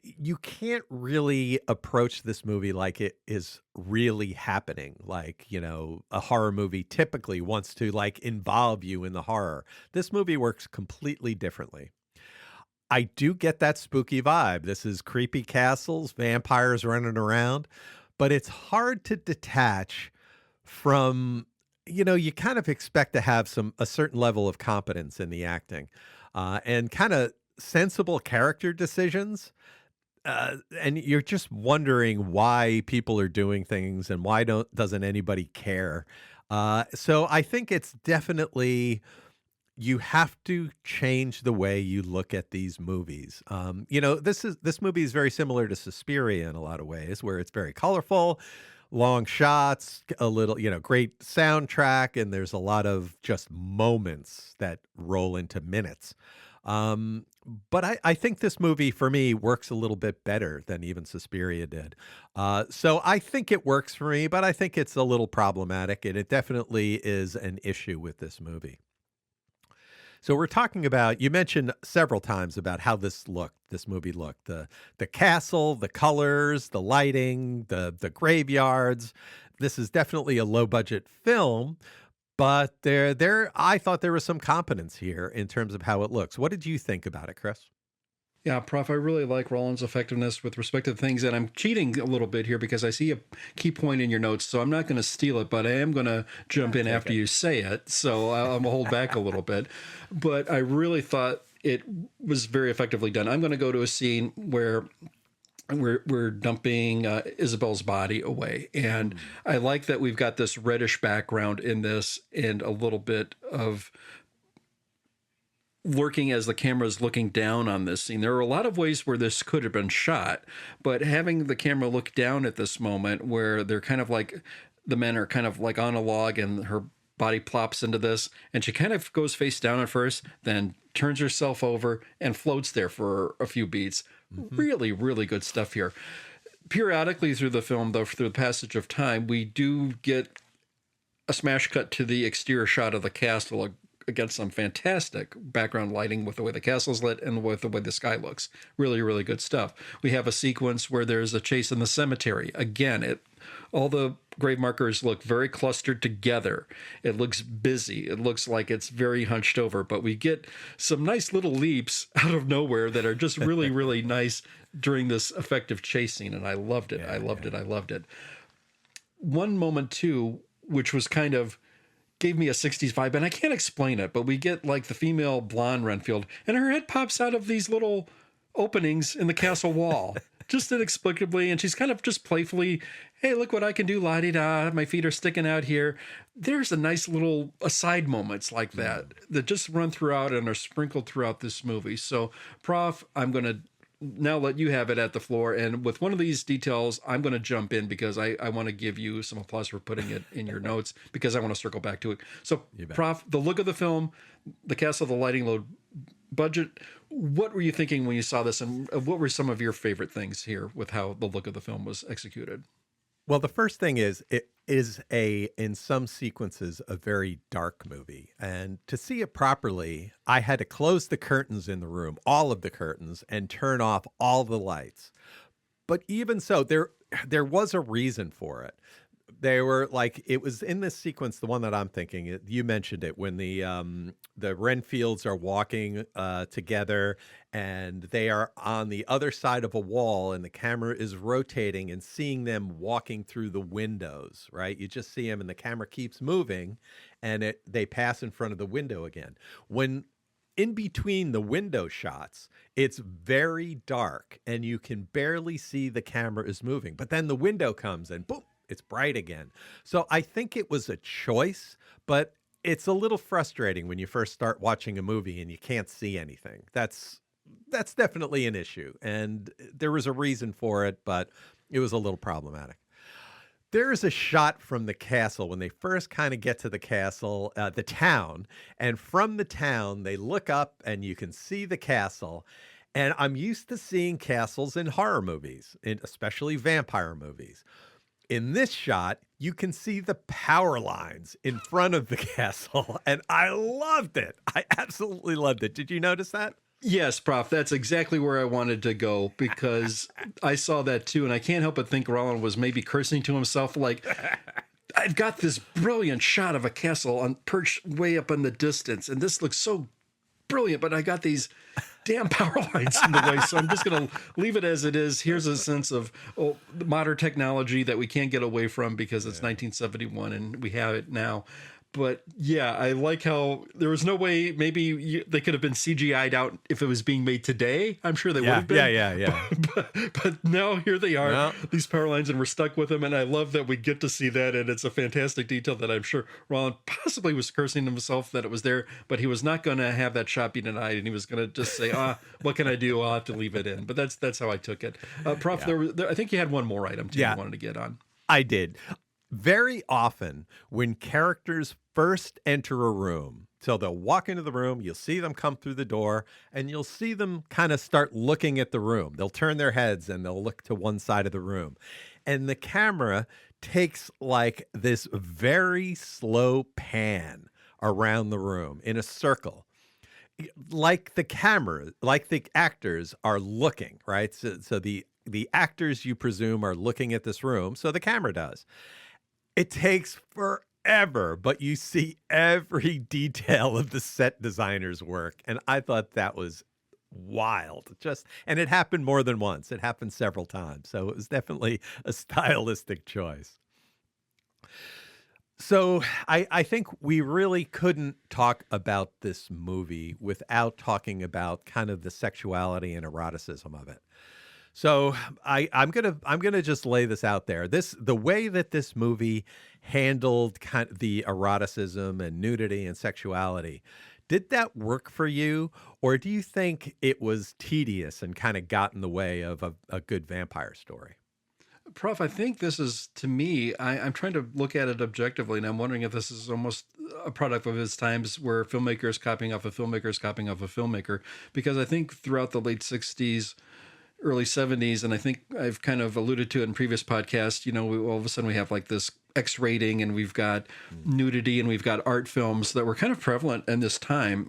Speaker 1: you can't really approach this movie like it is really happening. Like, a horror movie typically wants to like involve you in the horror. This movie works completely differently. I do get that spooky vibe. This is creepy castles, vampires running around, but it's hard to detach from, you kind of expect to have a certain level of competence in the acting, and kind of sensible character decisions. And you're just wondering why people are doing things and why doesn't anybody care. So I think it's definitely, you have to change the way you look at these movies. This movie is very similar to Suspiria in a lot of ways, where it's very colorful, long shots, a little, great soundtrack, and there's a lot of just moments that roll into minutes. But I think this movie, for me, works a little bit better than even Suspiria did. So I think it works for me, but I think it's a little problematic, and it definitely is an issue with this movie. So we're talking about, you mentioned several times about how this movie looked, the castle, the colors, the lighting, the graveyards. This is definitely a low budget film, but I thought there was some competence here in terms of how it looks. What did you think about it, Chris?
Speaker 2: Yeah, Prof, I really like Rollin's effectiveness with respect to things, and I'm cheating a little bit here because I see a key point in your notes, so I'm not going to steal it, but I am going to jump in after you say it, so I'll hold back a little bit. But I really thought it was very effectively done. I'm going to go to a scene where we're dumping Isabel's body away, and I like that we've got this reddish background in this and a little bit of lurking as the camera is looking down on this scene. There are a lot of ways where this could have been shot, but having the camera look down at this moment where they're kind of like, the men are kind of like on a log and her body plops into this, and she kind of goes face down at first, then turns herself over and floats there for a few beats. Really, really good stuff here. Periodically through the film, though, through the passage of time, we do get a smash cut to the exterior shot of the castle against some fantastic background lighting with the way the castle's lit and with the way the sky looks. Really, really good stuff. We have a sequence where there's a chase in the cemetery. Again, all the grave markers look very clustered together. It looks busy. It looks like it's very hunched over, but we get some nice little leaps out of nowhere that are just really, really nice during this effective chase scene, and I loved it. I loved it. One moment, too, which was kind of gave me a 60s vibe, and I can't explain it, but we get like the female blonde Renfield, and her head pops out of these little openings in the castle wall, just inexplicably, and she's kind of just playfully, hey, look what I can do, la-di-da, my feet are sticking out here. There's a nice little aside moments like that just run throughout and are sprinkled throughout this movie. So, Prof, I'm going to now let you have it at the floor. And with one of these details, I'm going to jump in because I want to give you some applause for putting it in your notes because I want to circle back to it. So, Prof, the look of the film, the castle, the lighting, low budget, what were you thinking when you saw this? And what were some of your favorite things here with how the look of the film was executed?
Speaker 1: Well, the first thing is it is in some sequences, a very dark movie. And to see it properly, I had to close the curtains in the room, all of the curtains, and turn off all the lights. But even so, there was a reason for it. They were like, it was in this sequence, the one that I'm thinking, you mentioned it, when the Renfields are walking together and they are on the other side of a wall and the camera is rotating and seeing them walking through the windows, right? You just see them and the camera keeps moving and they pass in front of the window again. When in between the window shots, it's very dark and you can barely see the camera is moving, but then the window comes and boom, it's bright again. So I think it was a choice, but it's a little frustrating when you first start watching a movie and you can't see anything. That's that's definitely an issue. And there was a reason for it, but it was a little problematic. There is a shot from the castle when they first kind of get to the castle, the town, and from the town, they look up and you can see the castle. And I'm used to seeing castles in horror movies, especially vampire movies. In this shot, you can see the power lines in front of the castle, and I loved it. I absolutely loved it. Did you notice that?
Speaker 2: Yes, Prof. That's exactly where I wanted to go because I saw that too. And I can't help but think Rollin was maybe cursing to himself like, I've got this brilliant shot of a castle perched way up in the distance. And this looks so brilliant, but I got these damn power lines in the way. So I'm just going to leave it as it is. Here's a sense of modern technology that we can't get away from because it's 1971 and we have it now. But yeah, I like how there was no way maybe they could have been CGI'd out if it was being made today. I'm sure they would have been.
Speaker 1: Yeah.
Speaker 2: But now here they are, these power lines, and we're stuck with them. And I love that we get to see that. And it's a fantastic detail that I'm sure Rollin possibly was cursing himself that it was there, but he was not going to have that shot be denied. And he was going to just say, what can I do? I'll have to leave it in. But that's how I took it. Prof, I think you had one more item too you wanted to get on.
Speaker 1: I did. Very often when characters first enter a room, so they'll walk into the room, you'll see them come through the door, and you'll see them kind of start looking at the room. They'll turn their heads and they'll look to one side of the room. And the camera takes like this very slow pan around the room in a circle. Like the actors are looking, right? So the actors, you presume, are looking at this room, so the camera does. It takes forever, but you see every detail of the set designer's work. And I thought that was wild. And it happened more than once. It happened several times. So it was definitely a stylistic choice. So I think we really couldn't talk about this movie without talking about kind of the sexuality and eroticism of it. So I'm gonna just lay this out there. The way that this movie handled kind of the eroticism and nudity and sexuality, did that work for you, or do you think it was tedious and kind of got in the way of a good vampire story?
Speaker 2: Prof, I think this is, to me, I'm trying to look at it objectively, and I'm wondering if this is almost a product of its times where filmmakers copying off a filmmaker, because I think throughout the late 60s, early 70s, and I think I've kind of alluded to it in previous podcasts, all of a sudden we have like this X rating and we've got nudity and we've got art films that were kind of prevalent in this time.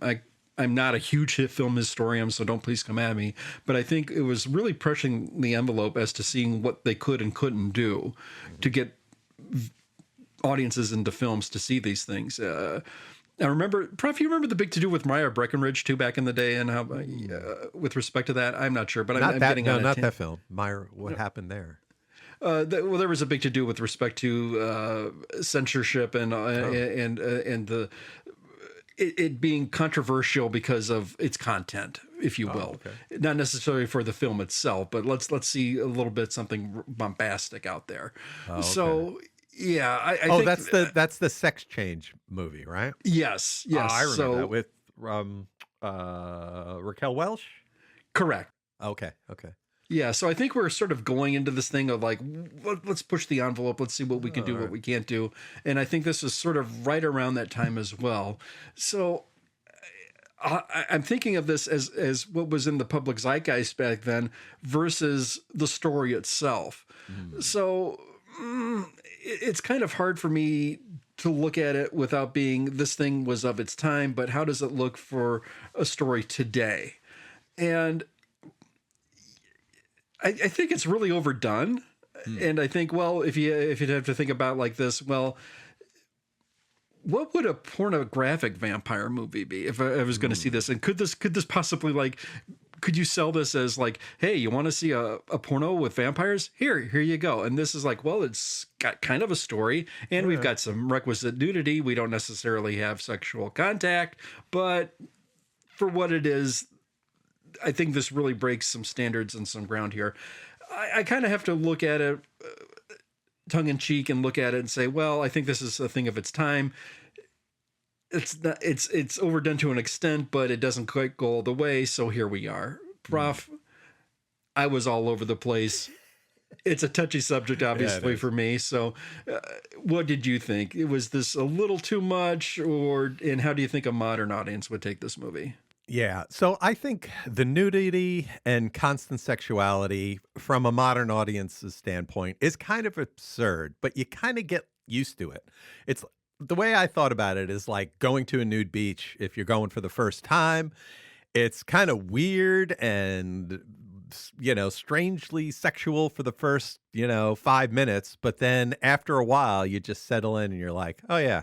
Speaker 2: I'm not a huge hit film historian, so don't please come at me, but I think it was really pushing the envelope as to seeing what they could and couldn't do to get audiences into films to see these things. I remember, Prof, you remember the big to-do with Mariah Breckenridge, too, back in the day, and how, with respect to that, I'm not sure, but I'm getting on
Speaker 1: not that film. Myra, what happened there?
Speaker 2: There was a big to-do with respect to censorship and it being controversial because of its content, if you will.
Speaker 1: Okay.
Speaker 2: Not necessarily for the film itself, but let's see a little bit something bombastic out there.
Speaker 1: Okay.
Speaker 2: So... yeah, I think
Speaker 1: that's the sex change movie, right?
Speaker 2: Yes.
Speaker 1: Oh, I remember that with Raquel Welch.
Speaker 2: Correct.
Speaker 1: Okay.
Speaker 2: Yeah, so I think we're sort of going into this thing of like, let's push the envelope, let's see what we can do, what we can't do, and I think this is sort of right around that time as well. So I'm thinking of this as what was in the public zeitgeist back then versus the story itself. So. It's kind of hard for me to look at it without being this thing was of its time, but how does it look for a story today? And I think it's really overdone. And I think, well, if you'd have to think about like this, well, what would a pornographic vampire movie be if I was going to see this? And could this possibly could you sell this as like, hey, you want to see a porno with vampires? Here you go. And this is like, well, it's got kind of a story and we've got some requisite nudity. We don't necessarily have sexual contact, but for what it is, I think this really breaks some standards and some ground here. I kind of have to look at it tongue in cheek and look at it and say, well, I think this is a thing of its time. It's overdone to an extent, but it doesn't quite go all the way. So here we are. Prof, I was all over the place. It's a touchy subject, obviously, for me. So what did you think? Was this a little too much, and how do you think a modern audience would take this movie?
Speaker 1: Yeah. So I think the nudity and constant sexuality from a modern audience's standpoint is kind of absurd, but you kind of get used to it. It's the way I thought about it is like going to a nude beach if you're going for the first time. It's kind of weird and, strangely sexual for the first, 5 minutes. But then after a while, you just settle in and you're like, oh, yeah,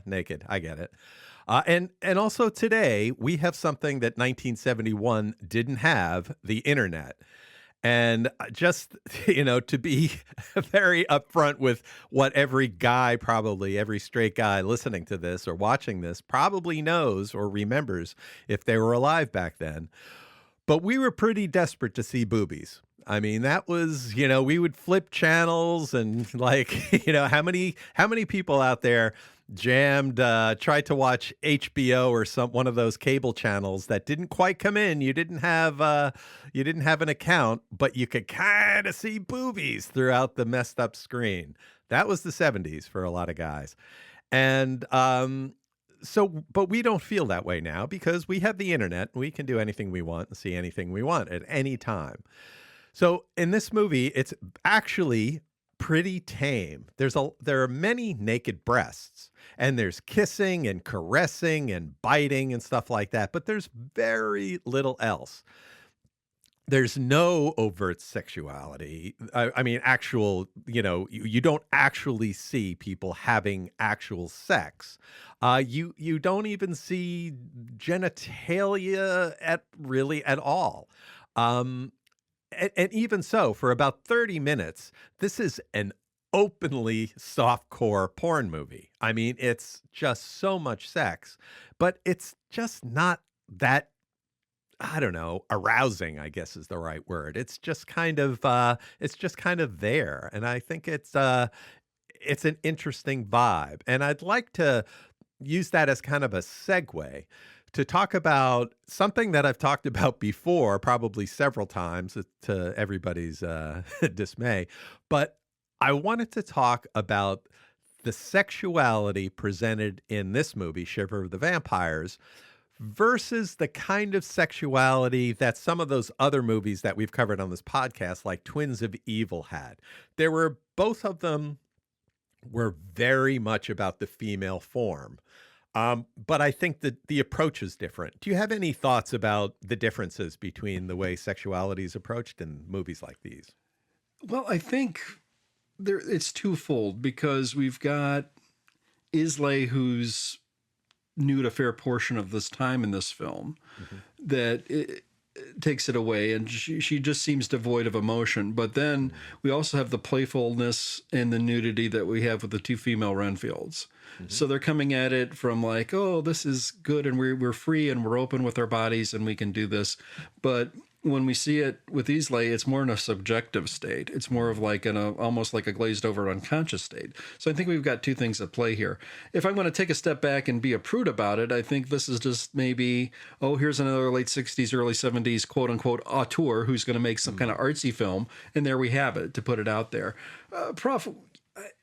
Speaker 1: naked. I get it. And also today, we have something that 1971 didn't have, the internet. And just, to be very upfront with what every guy, probably every straight guy listening to this or watching this probably knows or remembers if they were alive back then. But we were pretty desperate to see boobies. I mean, that was, we would flip channels and like, how many people out there tried to watch HBO or one of those cable channels that didn't quite come in. You didn't have an account, but you could kind of see boobies throughout the messed up screen. That was the 70s for a lot of guys. And but we don't feel that way now because we have the internet. We can do anything we want and see anything we want at any time. So in this movie, it's actually pretty tame. There are many naked breasts, and there's kissing and caressing and biting and stuff like that, but there's very little else. There's no overt sexuality. I mean, actual, you don't actually see people having actual sex. You don't even see genitalia at all. And even so, for about 30 minutes, this is an openly softcore porn movie. I mean, it's just so much sex, but it's just not that, I don't know, arousing, I guess is the right word. It's just kind of there. And I think it's an interesting vibe. And I'd like to use that as kind of a segue to talk about something that I've talked about before, probably several times to everybody's dismay. But I wanted to talk about the sexuality presented in this movie, Shiver of the Vampires, versus the kind of sexuality that some of those other movies that we've covered on this podcast, like Twins of Evil, had. Both of them were very much about the female form. But I think that the approach is different. Do you have any thoughts about the differences between the way sexuality is approached in movies like these?
Speaker 2: Well, I think it's twofold because we've got Islay, who's nude a fair portion of this time in this film, that it takes it away, and she just seems devoid of emotion. But then we also have the playfulness and the nudity that we have with the two female Renfields. So they're coming at it from like, oh, this is good, and we're free and we're open with our bodies and we can do this. But when we see it with Islay, it's more in a subjective state. It's more of like almost like a glazed over unconscious state. So I think we've got two things at play here. If I'm going to take a step back and be a prude about it, I think this is just maybe, here's another late 60s, early 70s, quote unquote, auteur who's going to make some kind of artsy film. And there we have it, to put it out there. Prof,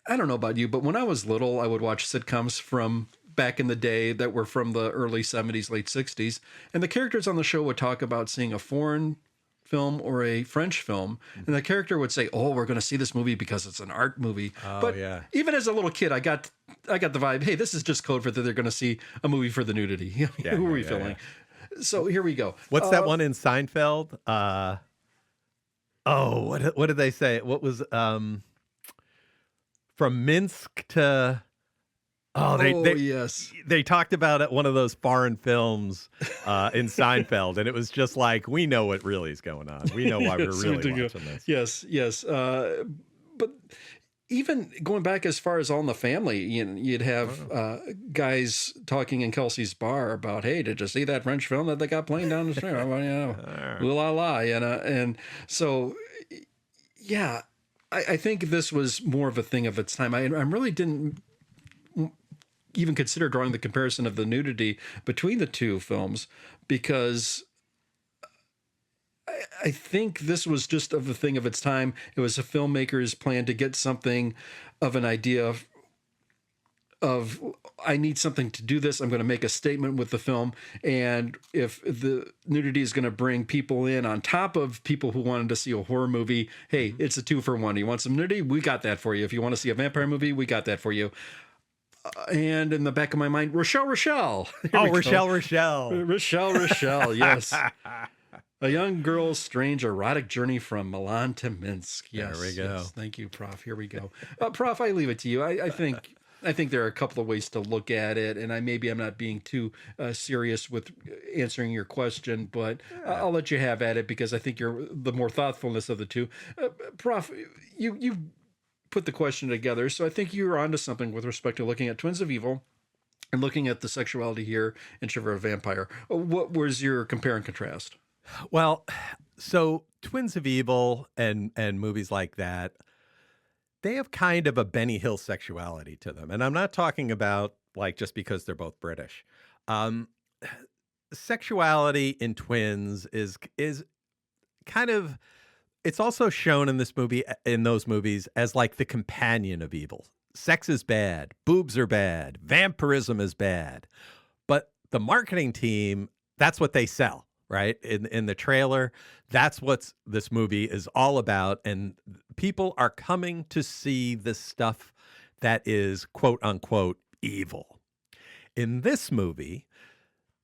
Speaker 2: I don't know about you, but when I was little, I would watch sitcoms from back in the day that were from the early 70s, late 60s. And the characters on the show would talk about seeing a foreign film or a French film. And the character would say, oh, we're going to see this movie because it's an art movie. But even as a little kid, I got the vibe, hey, this is just code for that they're going to see a movie for the nudity. Who are we filming? So here we go.
Speaker 1: What's that one in Seinfeld? What did they say? What was from Minsk to...
Speaker 2: yes.
Speaker 1: They talked about it, one of those foreign films in Seinfeld, and it was just like, we know what really is going on. We know why we're really watching this.
Speaker 2: Yes. But even going back as far as All in the Family, you'd have guys talking in Kelsey's bar about, hey, did you see that French film that they got playing down the street? Ooh la la, and so, yeah, I think this was more of a thing of its time. I really didn't even consider drawing the comparison of the nudity between the two films because I think this was just of a thing of its time. It was a filmmaker's plan to get something of an idea of I need something to do this. I'm going to make a statement with the film. And if the nudity is going to bring people in on top of people who wanted to see a horror movie, hey, it's a 2-for-1. You want some nudity? We got that for you. If you want to see a vampire movie, we got that for you. And in the back of my mind, Rochelle.
Speaker 1: Oh, Rochelle.
Speaker 2: Rochelle, yes. A young girl's strange erotic journey from Milan to Minsk. Yes,
Speaker 1: there we go.
Speaker 2: Yes. Thank you, Prof. Here we go. Prof, I leave it to you. I think there are a couple of ways to look at it, and I'm not being too serious with answering your question, but I'll let you have at it because I think you're the more thoughtfulness of the two. Prof, you put the question together, so I think you're onto something with respect to looking at Twins of Evil and looking at the sexuality here in Shiver of a Vampire. What was your compare and contrast?
Speaker 1: Well, so Twins of Evil and movies like that, they have kind of a Benny Hill sexuality to them. And I'm not talking about like just because they're both British. Sexuality in Twins is kind of, it's also shown in this movie, in those movies, as like the companion of evil. Sex is bad, boobs are bad, vampirism is bad. But the marketing team, that's what they sell, right? In the trailer, that's what this movie is all about. And people are coming to see the stuff that is quote unquote evil. In this movie,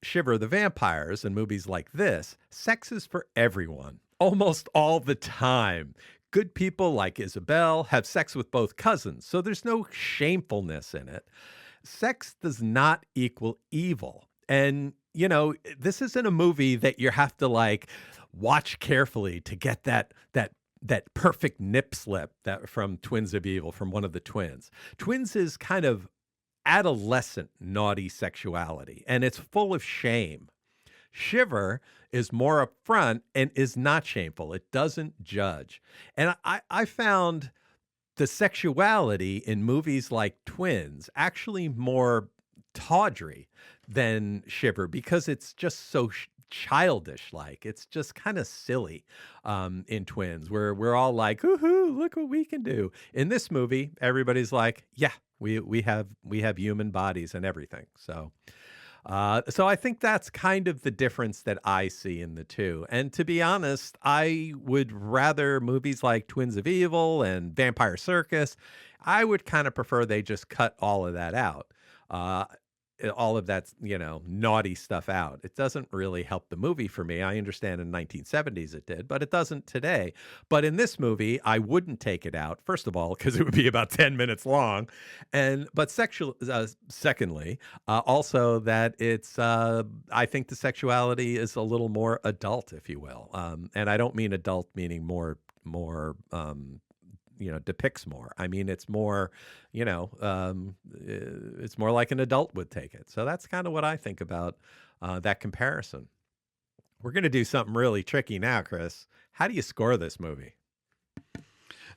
Speaker 1: Shiver the Vampires and movies like this, sex is for everyone, almost all the time. Good people like Isabel have sex with both cousins, so there's no shamefulness in it. Sex does not equal evil. And, you know, this isn't a movie that you have to like watch carefully to get that perfect nip slip that from Twins of Evil, from one of the twins. Twins is kind of adolescent naughty sexuality, and it's full of shame. Shiver is more upfront and is not shameful. It doesn't judge. And I found the sexuality in movies like Twins actually more tawdry than Shiver because it's just so childish like. It's just kind of silly in Twins where we're all like, woohoo, look what we can do. In this movie, everybody's like, yeah, we have human bodies and everything. So I think that's kind of the difference that I see in the two. And to be honest, I would rather movies like Twins of Evil and Vampire Circus, I would kind of prefer they just cut all of that out. All of that, you know, naughty stuff out. It doesn't really help the movie for me. I understand in 1970s it did, but it doesn't today. But in this movie, I wouldn't take it out. First of all, because it would be about 10 minutes long. But secondly, also that it's, I think the sexuality is a little more adult, if you will. And I don't mean adult meaning more depicts more. I mean, it's more, it's more like an adult would take it. So that's kind of what I think about that comparison. We're going to do something really tricky now, Chris. How do you score this movie?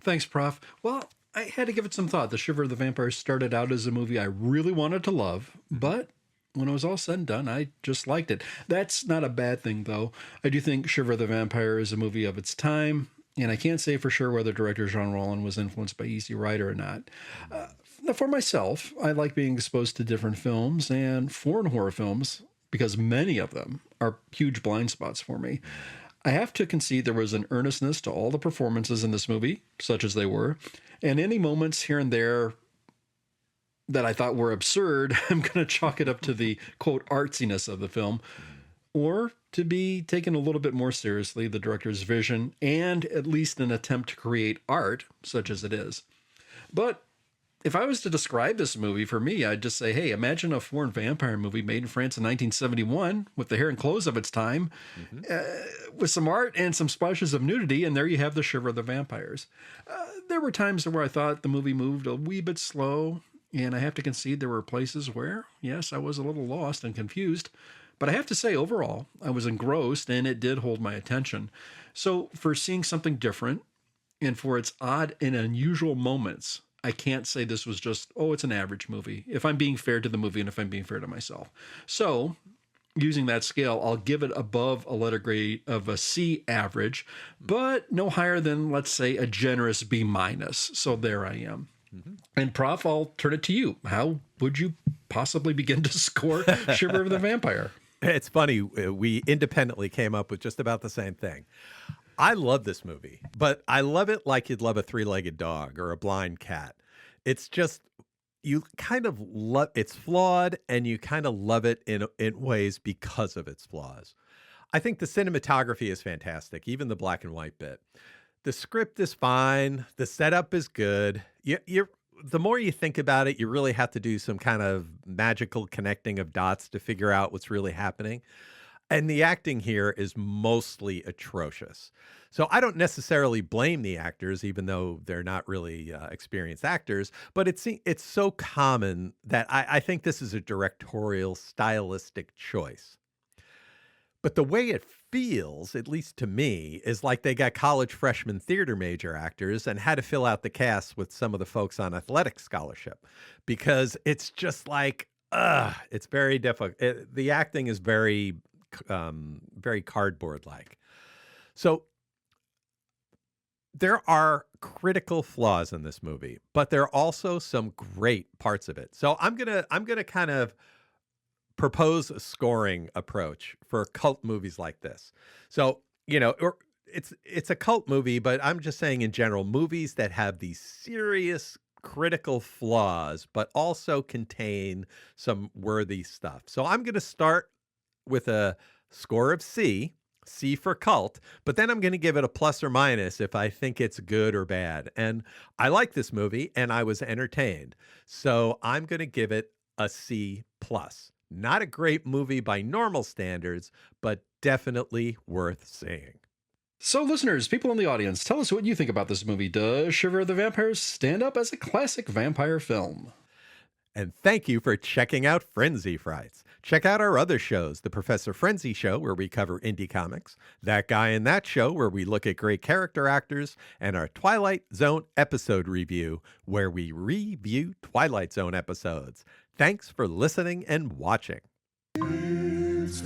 Speaker 2: Thanks, Prof. Well, I had to give it some thought. The Shiver of the Vampires started out as a movie I really wanted to love, but when it was all said and done, I just liked it. That's not a bad thing, though. I do think Shiver of the Vampire is a movie of its time. And I can't say for sure whether director Jean Rollin was influenced by Easy Rider or not. For myself, I like being exposed to different films and foreign horror films because many of them are huge blind spots for me. I have to concede there was an earnestness to all the performances in this movie, such as they were, and any moments here and there that I thought were absurd, I'm going to chalk it up to the, quote, artsiness of the film, or to be taken a little bit more seriously, the director's vision, and at least an attempt to create art, such as it is. But if I was to describe this movie, for me, I'd just say, hey, imagine a foreign vampire movie made in France in 1971 with the hair and clothes of its time, with some art and some splashes of nudity, and there you have the Shiver of the Vampires. There were times where I thought the movie moved a wee bit slow, and I have to concede there were places where, yes, I was a little lost and confused. But I have to say, overall, I was engrossed and it did hold my attention. So for seeing something different and for its odd and unusual moments, I can't say this was just, it's an average movie, if I'm being fair to the movie and if I'm being fair to myself. So using that scale, I'll give it above a letter grade of a C average, but no higher than, let's say, a generous B minus. So there I am.
Speaker 1: Mm-hmm.
Speaker 2: And Prof, I'll turn it to you. How would you possibly begin to score Shiver of the Vampire?
Speaker 1: It's funny. We independently came up with just about the same thing. I love this movie, but I love it like you'd love a three-legged dog or a blind cat. It's just, you kind of love, it's flawed, and you kind of love it in ways because of its flaws. I think the cinematography is fantastic, even the black and white bit. The script is fine. The setup is good. The more you think about it, you really have to do some kind of magical connecting of dots to figure out what's really happening. And the acting here is mostly atrocious. So I don't necessarily blame the actors, even though they're not really experienced actors. But it's so common that I think this is a directorial, stylistic choice. But the way it feels, at least to me, is like they got college freshman theater major actors and had to fill out the cast with some of the folks on athletic scholarship, because it's just like, it's very difficult. The acting is very cardboard-like. So there are critical flaws in this movie, but there are also some great parts of it. So I'm gonna kind of propose a scoring approach for cult movies like this. So, it's a cult movie, but I'm just saying in general, movies that have these serious critical flaws, but also contain some worthy stuff. So I'm going to start with a score of C for cult, but then I'm going to give it a plus or minus if I think it's good or bad. And I like this movie and I was entertained. So I'm going to give it a C plus. Not a great movie by normal standards, but definitely worth seeing.
Speaker 2: So, listeners, people in the audience, tell us what you think about this movie. Does Shiver of the Vampires stand up as a classic vampire film?
Speaker 1: And thank you for checking out Frenzy Frights. Check out our other shows, The Professor Frenzy Show, where we cover indie comics, That Guy in That Show, where we look at great character actors, and our Twilight Zone episode review, where we review Twilight Zone episodes. Thanks for listening and watching.
Speaker 3: It's